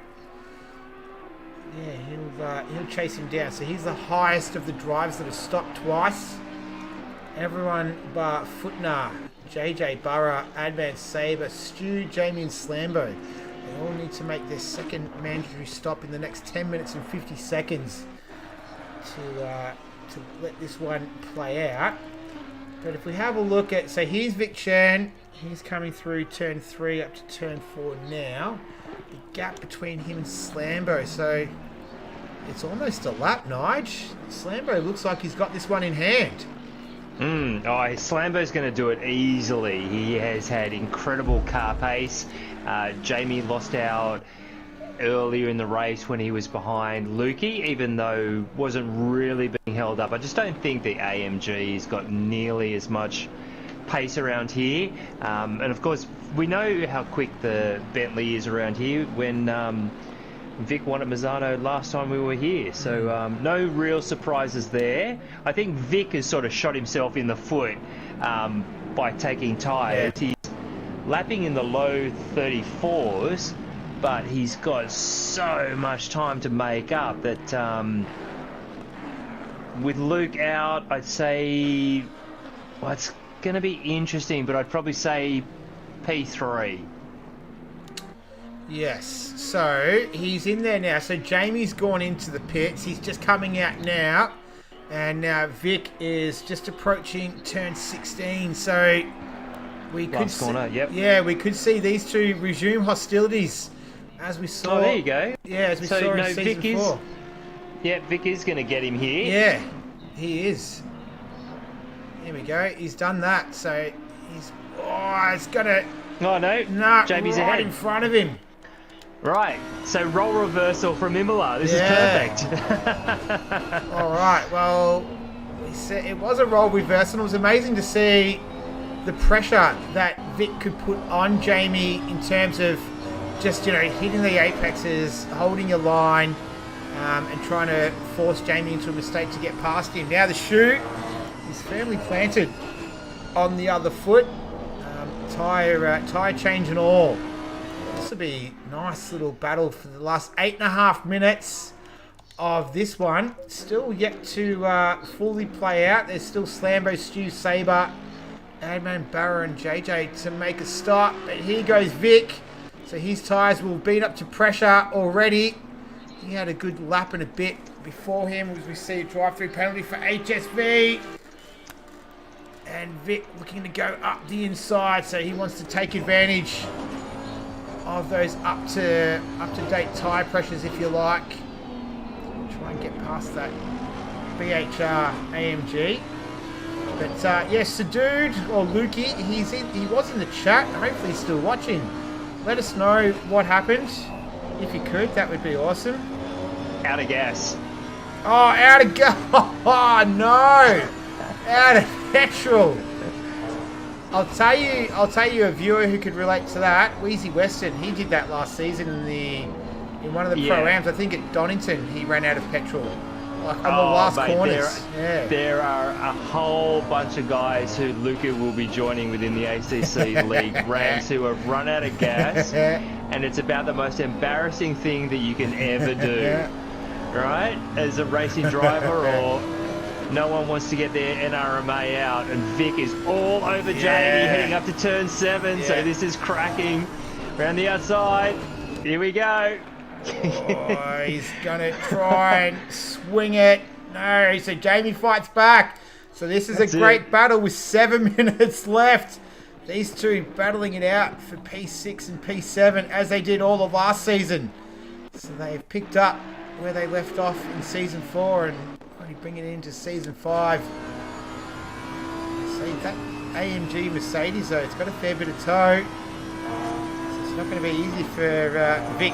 Yeah, he'll chase him down. So he's the highest of the drivers that have stopped twice. Everyone bar Footner, JJ, Burra, Advan, Sabre, Stu, Jamie and Slambo. They all need to make their second mandatory stop in the next 10 minutes and 50 seconds to let this one play out. But if we have a look at, so here's Vic Chan. He's coming through turn 3 up to turn 4 now. The gap between him and Slambo. So it's almost a lap, Nige. Slambo looks like he's got this one in hand. Oh, Slambo's going to do it easily. He has had incredible car pace. Jamie lost out earlier in the race when he was behind Lukey, even though wasn't really being held up. I just don't think the AMG's got nearly as much pace around here. And of course, we know how quick the Bentley is around here. When Vic won at Mizano last time we were here, so no real surprises there. I think Vic has sort of shot himself in the foot by taking tyres. He's lapping in the low 34s, but he's got so much time to make up that with Luke out, I'd say, well, it's going to be interesting, but I'd probably say P3. Yes, so he's in there now. So Jamie's gone into the pits. He's just coming out now. And now Vic is just approaching turn 16. So we could Last corner, yep. Yeah, we could see these two resume hostilities as we saw. Oh, there you go. Yeah, as we saw in season 4. Yeah, Vic is going to get him here. Yeah, he is. Here we go. He's done that. So he's... Oh, it's going to... Oh, no. Nah, Jamie's right ahead. in front of him. Right, so role reversal from Imola. This is perfect. All right, well, we said it was a role reversal. It was amazing to see the pressure that Vic could put on Jamie in terms of just, hitting the apexes, holding your line, and trying to force Jamie into a mistake to get past him. Now the shoe is firmly planted on the other foot. Tyre change and all. This will be a nice little battle for the last 8.5 minutes of this one. Still yet to fully play out. There's still Slambo, Stu, Sabre, Adman, Barra and JJ to make a start. But here goes Vic. So his tyres will beat up to pressure already. He had a good lap and a bit before him as we see a drive-through penalty for HSV. And Vic looking to go up the inside, so he wants to take advantage of those up to date tyre pressures, if you like. Try and get past that BHR AMG. But yes, the dude or Lukey, he was in the chat. Hopefully he's still watching. Let us know what happened. If you could, that would be awesome. Out of gas. Oh, out of gas. Oh no. Out of petrol. I'll tell you a viewer who could relate to that. Wheezy Weston, he did that last season in one of the Pro-Ams. I think at Donington, he ran out of petrol. Like on the last corners. There are a whole bunch of guys who Luca will be joining within the ACC League ranks who have run out of gas, and it's about the most embarrassing thing that you can ever do, right? As a racing driver, or no one wants to get their NRMA out, and Vic is all over Jamie heading up to turn 7, so this is cracking. Around the outside, here we go. Oh, he's gonna try and swing it. No, so Jamie fights back. So this is a great battle with 7 minutes left. These two battling it out for P6 and P7 as they did all of last season. So they've picked up where they left off in season 4 and already bringing it into season 5. See that AMG Mercedes though, it's got a fair bit of tow. So it's not going to be easy for Vic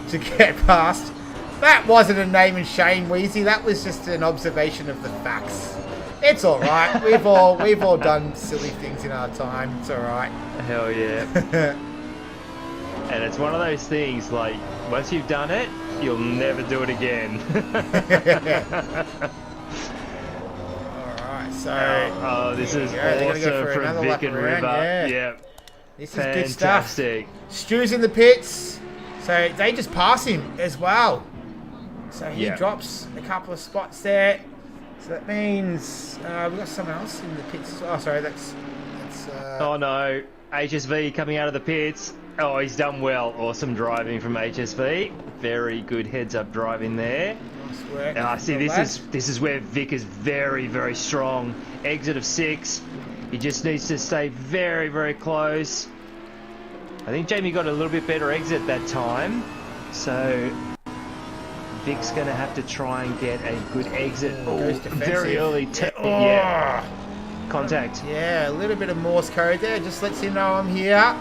to get past. That wasn't a name and shame, Wheezy. That was just an observation of the facts. It's all right. We've all done silly things in our time. It's all right. Hell yeah. And it's one of those things, like, once you've done it, you'll never do it again. All right. So this is awesome from Vic and River. Yeah. This is good stuff. Stu's in the pits. So they just pass him as well. So he drops a couple of spots there. So that means we've got someone else in the pits. Oh, sorry, that's oh no, HSV coming out of the pits. Oh, he's done well. Awesome driving from HSV. Very good heads-up driving there. Nice work. And I see this is where Vic is very, very strong. Exit of 6. He just needs to stay very, very close. I think Jamie got a little bit better exit that time, so Vic's going to have to try and get a good exit. Goes very early. contact. Yeah, a little bit of Morse code there. Just lets him know I'm here.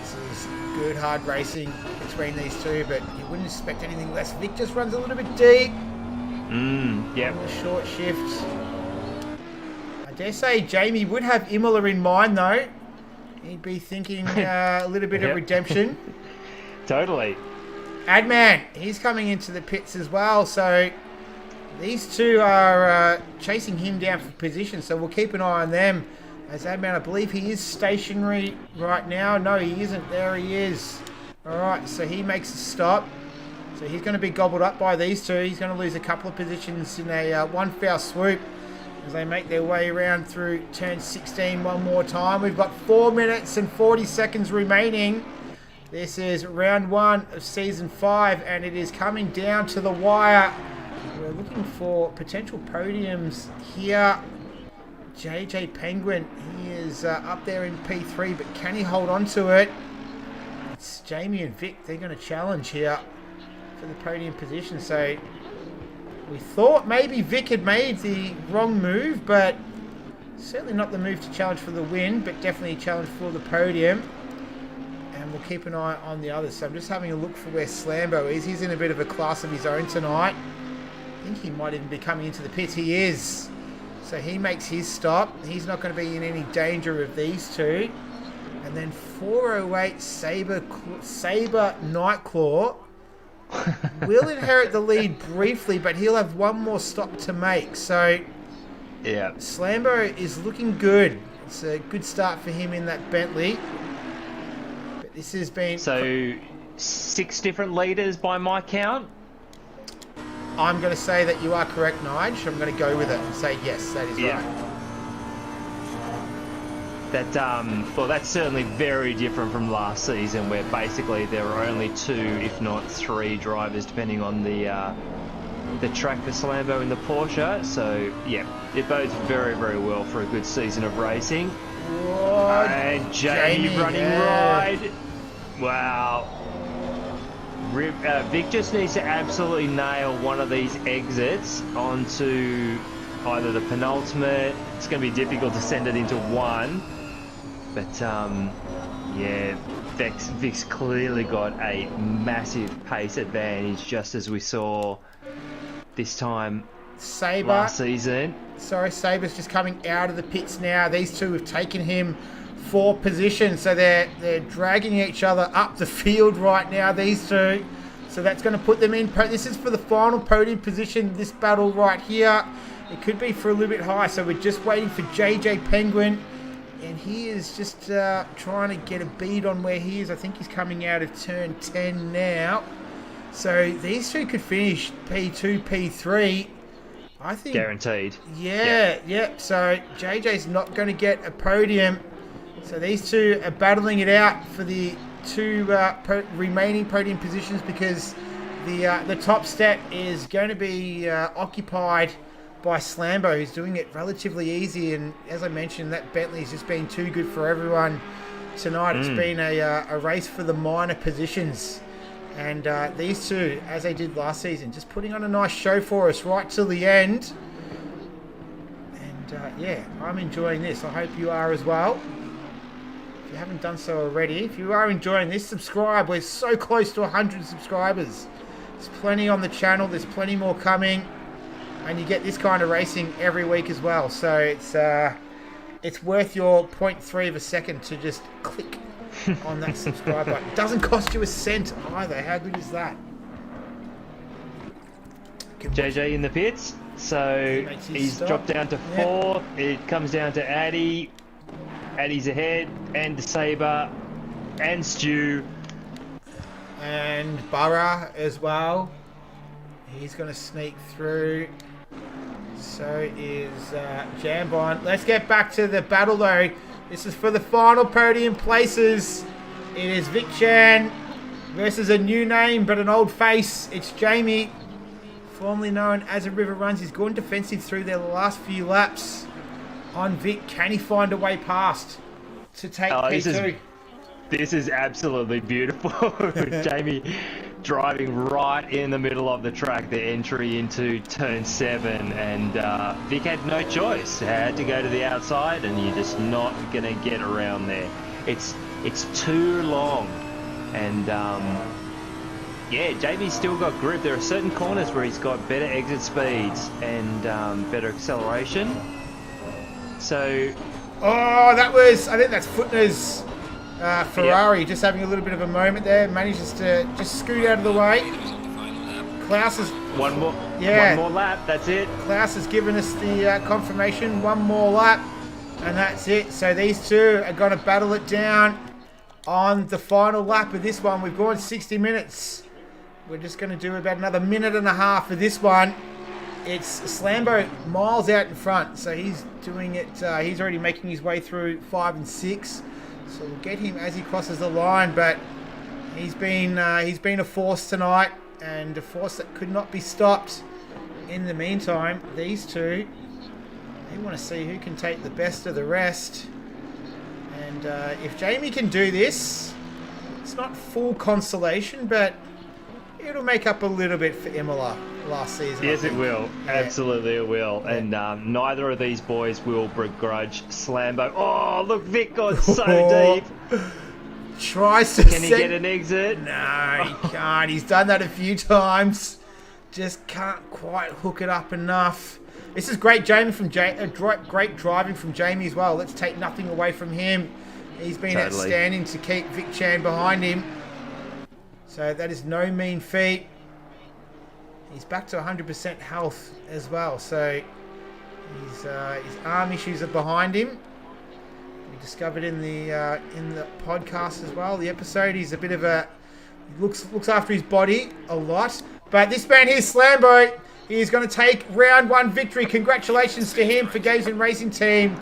This is good, hard racing between these two, but you wouldn't expect anything less. Vic just runs a little bit deep. Yep. The short shift. I dare say Jamie would have Imola in mind, though. He'd be thinking a little bit of redemption. Totally. Adman, he's coming into the pits as well, so these two are chasing him down for position, so we'll keep an eye on them. As Adman, I believe he is stationary right now. No, he isn't. There he is. All right, so he makes a stop. So he's going to be gobbled up by these two. He's going to lose a couple of positions in a one foul swoop as they make their way around through turn 16 one more time. We've got 4 minutes and 40 seconds remaining. This is round 1 of season 5, and it is coming down to the wire. We're looking for potential podiums here. JJ Penguin, he is up there in P3, but can he hold on to it? It's Jamie and Vic. They're going to challenge here for the podium position. So we thought maybe Vic had made the wrong move, but certainly not the move to challenge for the win, but definitely a challenge for the podium. And we'll keep an eye on the others. So I'm just having a look for where Slambo is. He's in a bit of a class of his own tonight. I think he might even be coming into the pits. He is. So he makes his stop. He's not going to be in any danger of these two. And then 408 Saber Nightclaw will inherit the lead briefly, but he'll have one more stop to make. So yeah, Slambo is looking good. It's a good start for him in that Bentley. But this has been... So 6 different leaders by my count? I'm going to say that you are correct, Nige. I'm going to go with it and say yes, that is right. Well, that's certainly very different from last season, where basically there were only 2, if not 3 drivers, depending on the track for Slambo in the Porsche. So, yeah, it bodes very, very well for a good season of racing. Whoa, and Jamie running ride. Wow. Vic just needs to absolutely nail one of these exits onto either the penultimate. It's going to be difficult to send it into one. But, yeah, Vic's clearly got a massive pace advantage, just as we saw this time last season. Sorry, Saber's just coming out of the pits now. These two have taken him for position, so they're dragging each other up the field right now, these two. So that's going to put them in. This is for the final podium position, this battle right here. It could be for a little bit high, so we're just waiting for JJ Penguin. And he is just trying to get a bead on where he is. I think he's coming out of turn 10 now. So these two could finish P2, P3. I think... Guaranteed. Yeah. So JJ's not going to get a podium. So these two are battling it out for the 2 remaining podium positions, because the top step is going to be occupied by Slambo, who's doing it relatively easy. And as I mentioned, that Bentley's just been too good for everyone tonight. It's been a race for the minor positions. And these two, as they did last season, just putting on a nice show for us right till the end. And yeah, I'm enjoying this. I hope you are as well. If you haven't done so already, if you are enjoying this, subscribe. We're so close to 100 subscribers. There's plenty on the channel. There's plenty more coming. And you get this kind of racing every week as well. So it's worth your 0.3 of a second to just click on that subscribe button. It doesn't cost you a cent either. How good is that? JJ in the pits. So he's dropped down to 4. It comes down to Addy. Addy's ahead. And Saber. And Stu. And Burra as well. He's going to sneak through. So is Jambon. Let's get back to the battle though. This is for the final podium places. It is Vic Chan versus a new name but an old face. It's Jamie, formerly known as a River Runs. He's gone defensive through their last few laps on Vic. Can he find a way past to take P2? This is absolutely beautiful. Jamie driving right in the middle of the track, the entry into turn 7, and Vic had no choice. Had to go to the outside, and you're just not going to get around there. It's too long, and yeah, Jamie's still got grip. There are certain corners where he's got better exit speeds and better acceleration. So, I think that's Footner's Ferrari just having a little bit of a moment there. Manages to just scoot out of the way. Klaus is one more lap. That's it. Klaus has given us the confirmation. One more lap, and that's it. So these two are going to battle it down on the final lap of this one. We've gone 60 minutes. We're just going to do about another minute and a half for this one. It's Slambo miles out in front, so he's doing it. He's already making his way through 5 and 6. So we'll get him as he crosses the line, but he's been a force tonight, and a force that could not be stopped. In the meantime, these two, they want to see who can take the best of the rest. And if Jamie can do this, it's not full consolation, but it'll make up a little bit for Imola last season. Yes, it will. Yeah. Absolutely, it will. Yeah. And neither of these boys will begrudge Slambo. Oh, look, Vic got so deep. Tries to. Can he get an exit? No, he can't. He's done that a few times. Just can't quite hook it up enough. This is great, Jamie from great driving from Jamie as well. Let's take nothing away from him. He's been outstanding to keep Vic Chan behind him. So that is no mean feat. He's back to 100% health as well. So his arm issues are behind him. We discovered in the podcast as well, the episode. He's a bit of a looks after his body a lot. But this man here, Slambo, he is going to take round 1 victory. Congratulations to him for Games and Racing Team.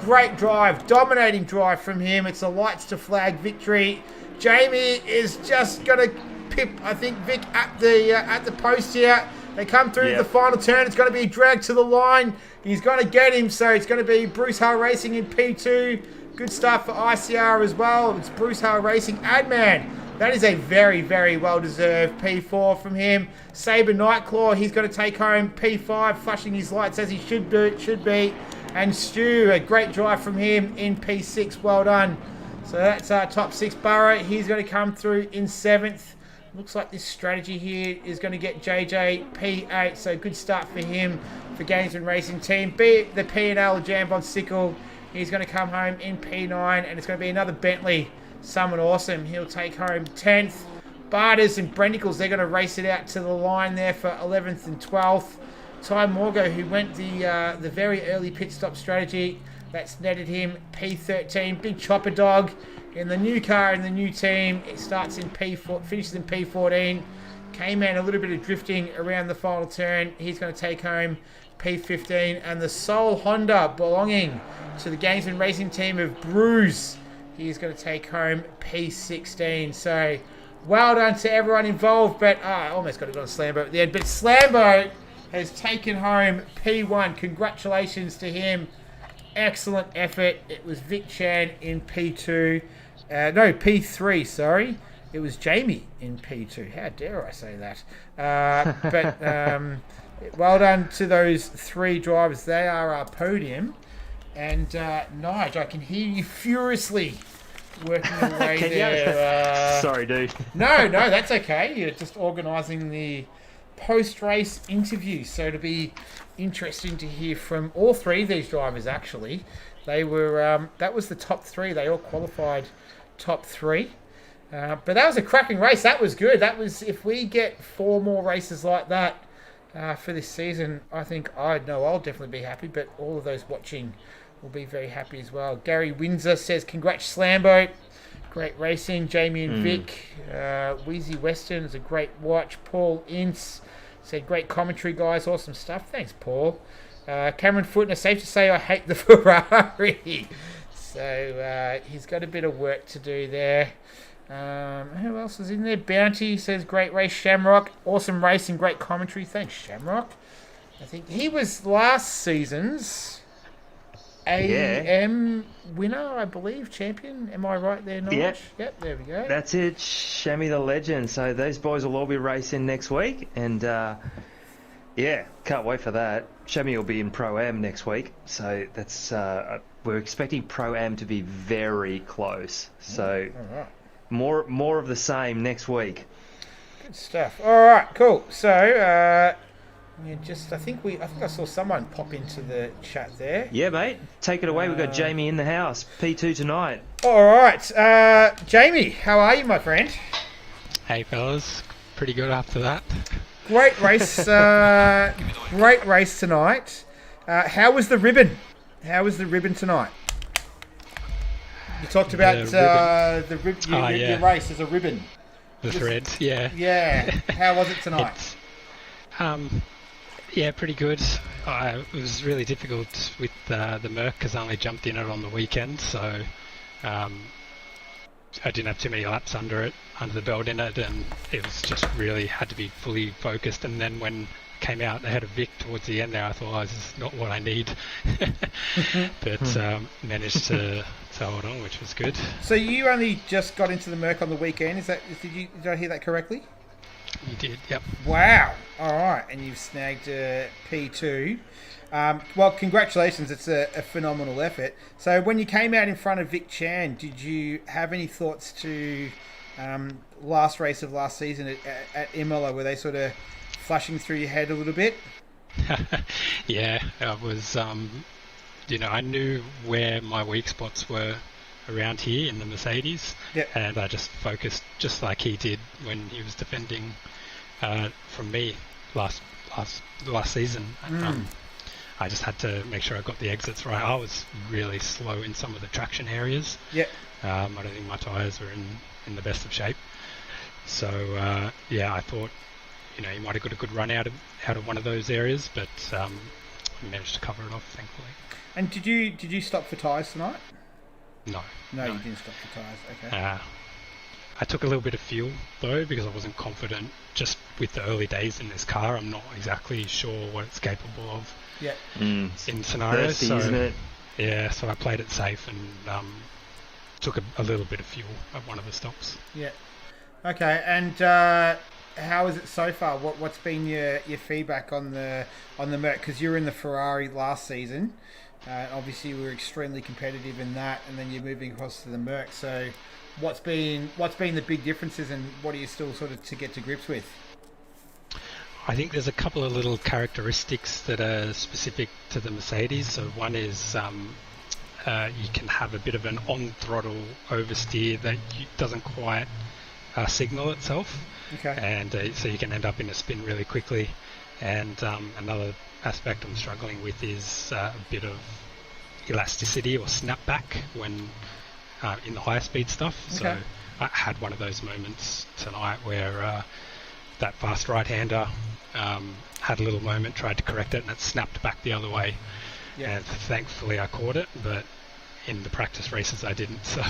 Great drive, dominating drive from him. It's a lights to flag victory. Jamie is just going to pip, I think, Vic at the post here. They come through the final turn. It's going to be dragged to the line. He's going to get him, so it's going to be Bruce Hull Racing in P2. Good stuff for ICR as well. It's Bruce Hull Racing. Adman, that is a very, very well-deserved P4 from him. Sabre Nightclaw, he's going to take home P5, flashing his lights as he should be. And Stu, a great drive from him in P6. Well done. So that's our top 6. Burrow, he's going to come through in 7th. Looks like this strategy here is going to get JJ P8. So good start for him for Games and Racing Team. The P&L Jambon Sickle, he's going to come home in P9. And it's going to be another Bentley. Someone awesome. He'll take home 10th. Barters and Brendicles, they're going to race it out to the line there for 11th and 12th. Ty Morgo, who went the very early pit stop strategy, that's netted him P13. Big Chopper Dog in the new car in the new team. It starts in P4, finishes in P14. K-Man, a little bit of drifting around the final turn. He's going to take home P15. And the sole Honda belonging to the Games and Racing Team of Bruce, he's going to take home P16. So well done to everyone involved. But I almost got to go on Slambo at the end. But Slambo has taken home P1. Congratulations to him. Excellent effort. It was Vic Chan in P2. P3, sorry. It was Jamie in P2. How dare I say that? Well done to those 3 drivers. They are our podium. And Nige, I can hear you furiously working away there. Sorry, dude. No, that's okay. You're just organising the post-race interview. So it'll be interesting to hear from all 3 of these drivers, actually. They were, that was the top 3. They all qualified top 3. But that was a cracking race. That was good. That was, if we get 4 more races like that for this season, I think I'll definitely be happy, but all of those watching will be very happy as well. Gary Windsor says, congrats Slambo. Great racing. Jamie and Vic. Wheezy Western is a great watch. Paul Ince said, great commentary, guys. Awesome stuff. Thanks, Paul. Cameron Footner, safe to say I hate the Ferrari. So he's got a bit of work to do there. Who else is in there? Bounty says, great race, Shamrock. Awesome racing, great commentary. Thanks, Shamrock. I think he was last season's AM winner, I believe, champion. Am I right there, Nige? Yep, there we go. That's it, Shammy the legend. So those boys will all be racing next week, and can't wait for that. Shammy will be in Pro-Am next week, so that's we're expecting Pro-Am to be very close. So All right. more of the same next week. Good stuff. All right, cool. So, I think I saw someone pop into the chat there. Yeah, mate. Take it away. We've got Jamie in the house. P2 tonight. All right, Jamie, how are you, my friend? Hey, fellas. Pretty good after that. Great race. Great race tonight. How was the ribbon? How was the ribbon tonight? You talked about your race as a ribbon. The threads, yeah. Yeah. How was it tonight? Pretty good. It was really difficult with the Merc because I only jumped in it on the weekend, so I didn't have too many laps under the belt in it, and it was just really had to be fully focused. And then when it came out ahead of Vic towards the end there, I thought, this is not what I need. But managed to hold on, which was good. So you only just got into the Merc on the weekend. Did I hear that correctly? You did, yep. Wow. All right. And you've snagged P2. Well, congratulations. It's a phenomenal effort. So when you came out in front of Vic Chan, did you have any thoughts to last race of last season at Imola? Were they sort of flashing through your head a little bit? Yeah, I was, I knew where my weak spots were around here in the Mercedes, and I just focused just like he did when he was defending from me last season. I just had to make sure I got the exits right. I was really slow in some of the traction areas. I don't think my tyres were in the best of shape. So I thought he might have got a good run out of one of those areas, but I managed to cover it off, thankfully. And did you stop for tyres tonight? No, you didn't stop for tyres. Okay. I took a little bit of fuel though because I wasn't confident. Just with the early days in this car, I'm not exactly sure what it's capable of. In scenarios. Thirsty, isn't it? Yeah, so I played it safe and took a little bit of fuel at one of the stops. Yeah. Okay, and how is it so far? What's been your feedback on the Merc? Because you were in the Ferrari last season. Obviously, you were extremely competitive in that, and then you're moving across to the Merc. So, what's been the big differences, and what are you still sort of to get to grips with? I think there's a couple of little characteristics that are specific to the Mercedes. So one is you can have a bit of an on-throttle oversteer that doesn't quite signal itself. Okay. And so you can end up in a spin really quickly. And another aspect I'm struggling with is a bit of elasticity or snapback when in the higher speed stuff. Okay. So I had one of those moments tonight where that fast right-hander had a little moment, tried to correct it, and it snapped back the other way. Yeah. And thankfully I caught it, but in the practice races I didn't. So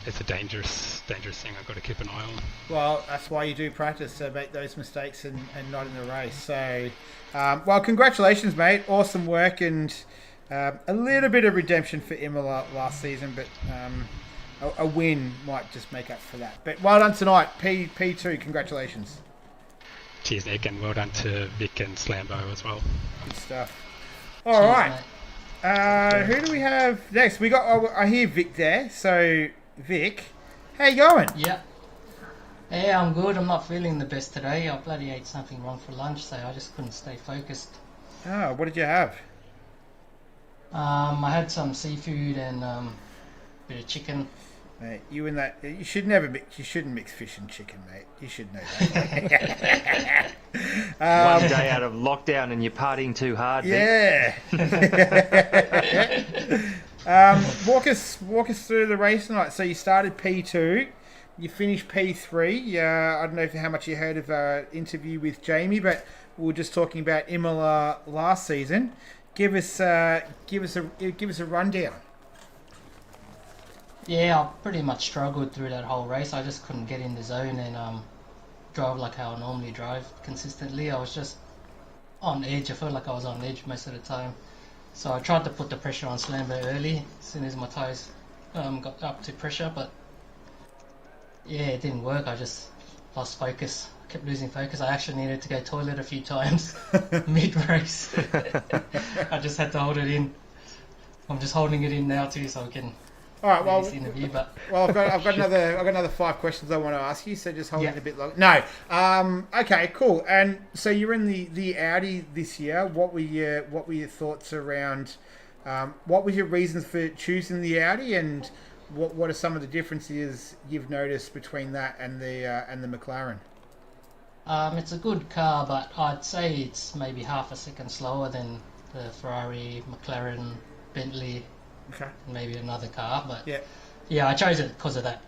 it's a dangerous thing I've got to keep an eye on. Well, that's why you do practice, to make those mistakes and not in the race. So, well, congratulations, mate. Awesome work, and a little bit of redemption for Imola last season, but a win might just make up for that. But well done tonight, P2. Congratulations. Cheers, Nick, and well done to Vic and Slambo as well. Good stuff. All right. Who do we have next? We got. I hear Vic there. So, Vic, how you going? Yeah. Hey, I'm good. I'm not feeling the best today. I bloody ate something wrong for lunch, so I just couldn't stay focused. Oh, what did you have? I had some seafood and a bit of chicken. Mate, you shouldn't mix fish and chicken, mate. You should know that. One day out of lockdown and you're partying too hard. Yeah. Walk us through the race tonight. So you started P2, you finished P3. I don't know how much you heard of our interview with Jamie, but we were just talking about Imola last season. Give us a rundown. Yeah, I pretty much struggled through that whole race. I just couldn't get in the zone and drove like how I normally drive consistently. I was just on edge. I felt like I was on edge most of the time. So I tried to put the pressure on Slambo early, as soon as my tyres got up to pressure, but yeah, it didn't work. I just lost focus. I kept losing focus. I actually needed to go toilet a few times mid-race. I just had to hold it in. I'm just holding it in now too, so I can All right, well, this interview. But I've got another 5 questions I want to ask you. So just hold it a bit longer. No, okay, cool. And so you're in the Audi this year. What were your thoughts around? What was your reasons for choosing the Audi, and what are some of the differences you've noticed between that and the McLaren? it's a good car, but I'd say it's maybe half a second slower than the Ferrari, McLaren, Bentley, Okay. and maybe another car. But Yeah. yeah, I chose it because of that.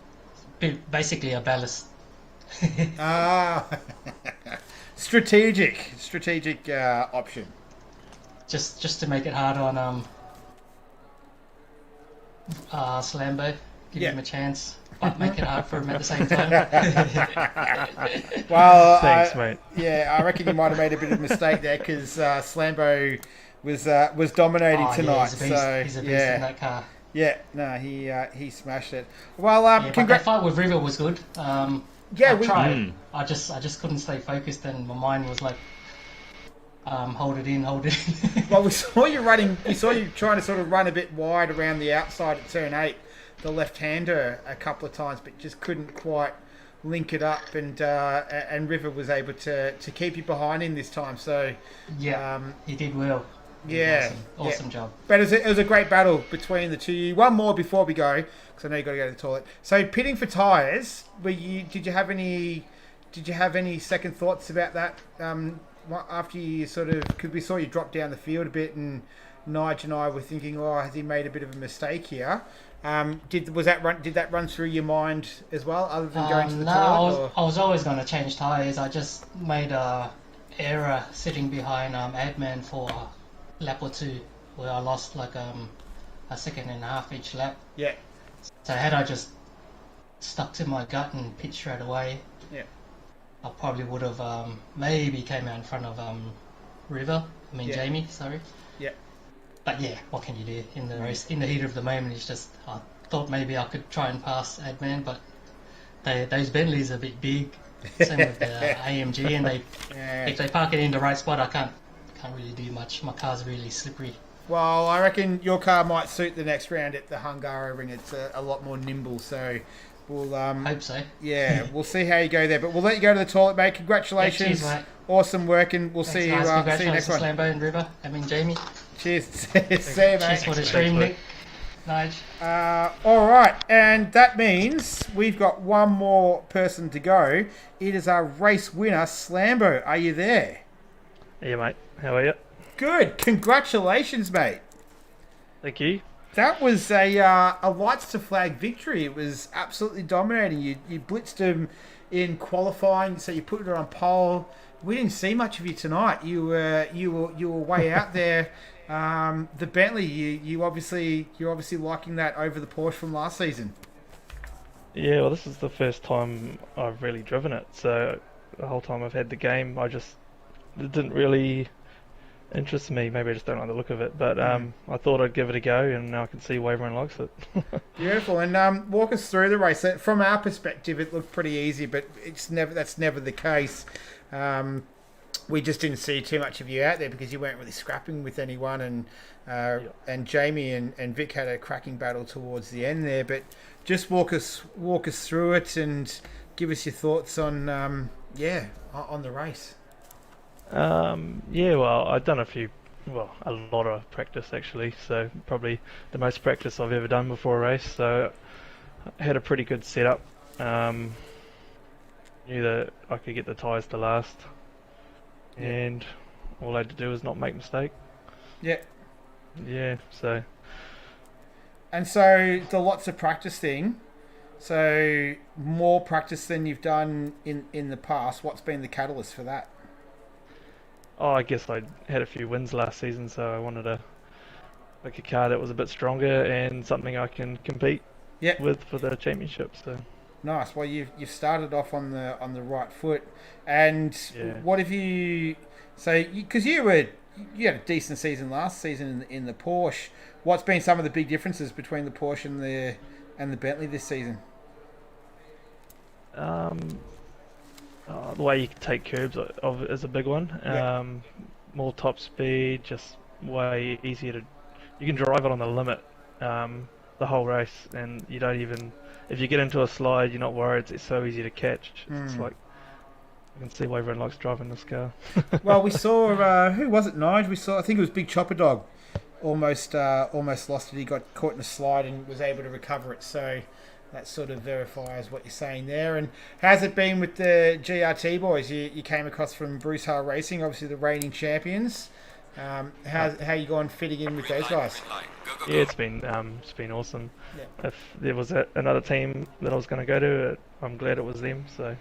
Basically, a ballast. Ah, strategic option. just to make it hard on Slambo, give him a chance, but make it hard for him at the same time. Well, Thanks, mate. Yeah, I reckon you might have made a bit of a mistake there because Slambo was dominating tonight. Yeah, he's a beast in that car. Yeah, no, he smashed it. Well, But that fight with River was good. I tried. I just couldn't stay focused, and my mind was like, hold it in. Well, we saw you running. We saw you trying to sort of run a bit wide around the outside at turn 8, the left-hander a couple of times, but just couldn't quite link it up. And River was able to keep you behind him this time. So yeah, he did well. Yeah, awesome job. But it was a great battle between the two of you. One more before we go, because I know you got to go to the toilet. So pitting for tyres, did you have any second thoughts about that? After you sort of, because we saw you drop down the field a bit, and Nigel and I were thinking, oh, has he made a bit of a mistake here? Did that run through your mind as well, other than going to the toilet? I was always going to change tyres. I just made a error sitting behind Adman for a lap or two, where I lost like a second and a half each lap. Yeah. So had I just stuck to my gut and pitched straight away, I probably would have maybe came out in front of Jamie, sorry. Yeah. But yeah, what can you do in the race? In the heat of the moment, it's just, I thought maybe I could try and pass Adman, but those Bentleys are a bit big. Same with the AMG, and if they park it in the right spot, I can't really do much. My car's really slippery. Well, I reckon your car might suit the next round at the Hungaroring. It's a lot more nimble, so we'll hope so. Yeah, we'll see how you go there. But we'll let you go to the toilet, mate. Congratulations. Yeah, cheers, mate. Awesome work, and we'll see you next one. Congratulations, Slambo and River. Jamie. Cheers. See you, mate. Cheers for the stream, Nick. Nige. All right, and that means we've got one more person to go. It is our race winner, Slambo. Are you there? Yeah, mate. How are you? Good. Congratulations, mate. Thank you. That was a lights to flag victory. It was absolutely dominating. You blitzed him in qualifying, so you put it on pole. We didn't see much of you tonight. You were way out there. The Bentley, you're obviously liking that over the Porsche from last season. Yeah, well, this is the first time I've really driven it. So the whole time I've had the game, it didn't really interest me. Maybe I just don't like the look of it. But I thought I'd give it a go, and now I can see why everyone likes it. Beautiful. And walk us through the race. From our perspective, it looked pretty easy, but that's never the case. We just didn't see too much of you out there because you weren't really scrapping with anyone, and Jamie and Vic had a cracking battle towards the end there. But just walk us through it and give us your thoughts on the race. Well, I've done a lot of practice actually. So probably the most practice I've ever done before a race. So I had a pretty good setup. Knew that I could get the tyres to last. And all I had to do was not make a mistake. Yeah. Yeah, so... And so, the lots of practice thing, so more practice than you've done in the past, what's been the catalyst for that? Oh, I guess I had a few wins last season, so I wanted to make a car that was a bit stronger and something I can compete with for the championship, so... Nice. Well, you've started off on the right foot, and what have you? So, because you had a decent season last season in the Porsche. What's been some of the big differences between the Porsche and the Bentley this season? The way you can take curbs is a big one. More top speed, just way easier to. You can drive it on the limit the whole race, and you don't even. If you get into a slide, you're not worried. It's so easy to catch. It's like I can see why everyone likes driving this car. Well, we saw who was it? Nige. We saw. I think it was Big Chopper Dog. Almost lost it. He got caught in a slide and was able to recover it. So that sort of verifies what you're saying there. And how's it been with the GRT boys? You came across from Bruce Hall Racing, obviously the reigning champions. How you going fitting in with those guys? Yeah, it's been awesome. Yeah. If there was another team that I was going to go to, I'm glad it was them. So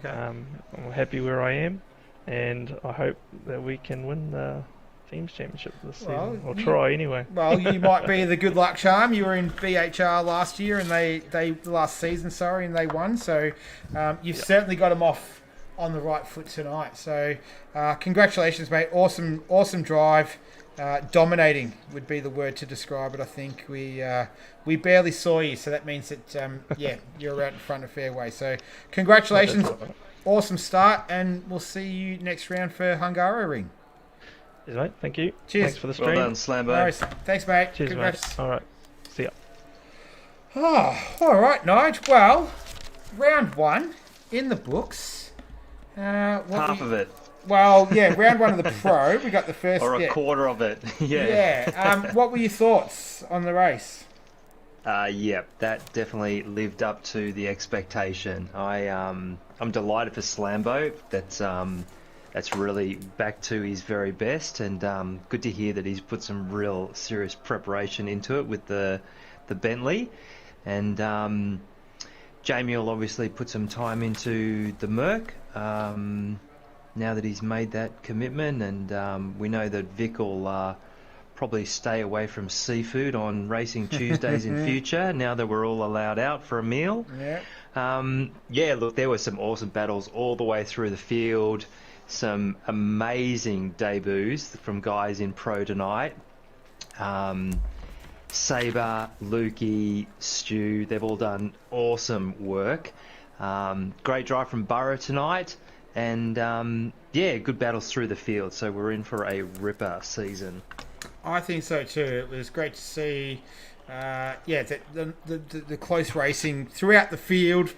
I'm happy where I am, and I hope that we can win the teams championship this season. Or try anyway. Well, you might be the good luck charm. You were in BHR last year, and they last season, and they won. So you've certainly got them off on the right foot tonight. So congratulations, mate. Awesome drive. Dominating would be the word to describe it. I think we barely saw you, so that means that you're out in front of fairway. So congratulations, awesome start, and we'll see you next round for Hungaroring. Yes, mate. Thank you. Cheers. Thanks for the stream. Well done, Slambo. No, thanks, mate. Cheers, Congrats. mate. All right. See ya. Oh, all right, Nige. Well, round one in the books. Half of it. Well, yeah, round one of the Pro. We got the first... Or a quarter of it. Yeah. What were your thoughts on the race? That definitely lived up to the expectation. I'm delighted for Slambo. That's really back to his very best, and good to hear that he's put some real serious preparation into it with the Bentley. And Jamie will obviously put some time into the Merc now that he's made that commitment, and we know that Vic will probably stay away from seafood on Racing Tuesdays in future now that we're all allowed out for a meal. Look, there were some awesome battles all the way through the field. Some amazing debuts from guys in Pro tonight. Sabre, Lukey, Stu, they've all done awesome work. Great drive from Burrow tonight. And, good battles through the field. So we're in for a ripper season. I think so too. It was great to see, the close racing throughout the field.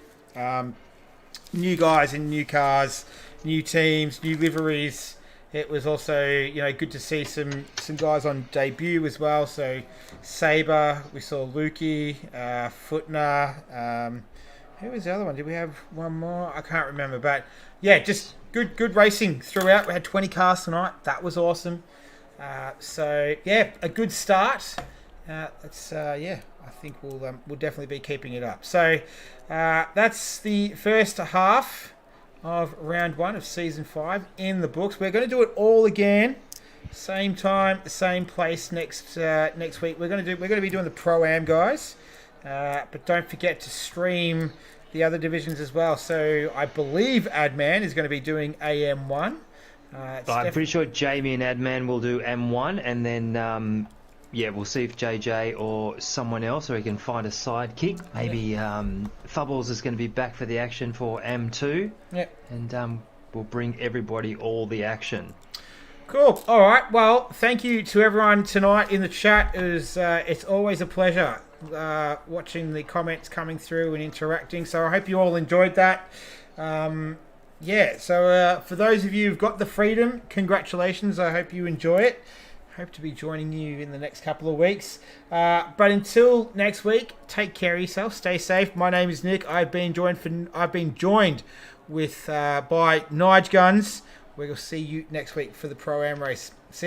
New guys in new cars, new teams, new liveries. It was also, good to see some guys on debut as well. So Sabre, we saw Lukey, Footner. Who was the other one? Did we have one more? I can't remember. But yeah, just good racing throughout. We had 20 cars tonight. That was awesome. A good start. I think we'll definitely be keeping it up. So that's the first half of round one of season 5 in the books. We're going to do it all again, same time, same place next week. We're going to be doing the Pro-Am, guys, but don't forget to stream the other divisions as well. So I believe Adman is going to be doing AM1. I'm pretty sure Jamie and Adman will do M1, and then we'll see if JJ or someone else, or he can find a sidekick. Maybe Fubbles is going to be back for the action for M2. Yep. And we'll bring everybody all the action. Cool. All right. Well, thank you to everyone tonight in the chat. It's always a pleasure watching the comments coming through and interacting. So I hope you all enjoyed that. So for those of you who've got the freedom, congratulations. I hope you enjoy it. Hope to be joining you in the next couple of weeks. But until next week, take care of yourself. Stay safe. My name is Nick. I've been joined with by Nige Guns. We'll see you next week for the Pro-Am race. See you.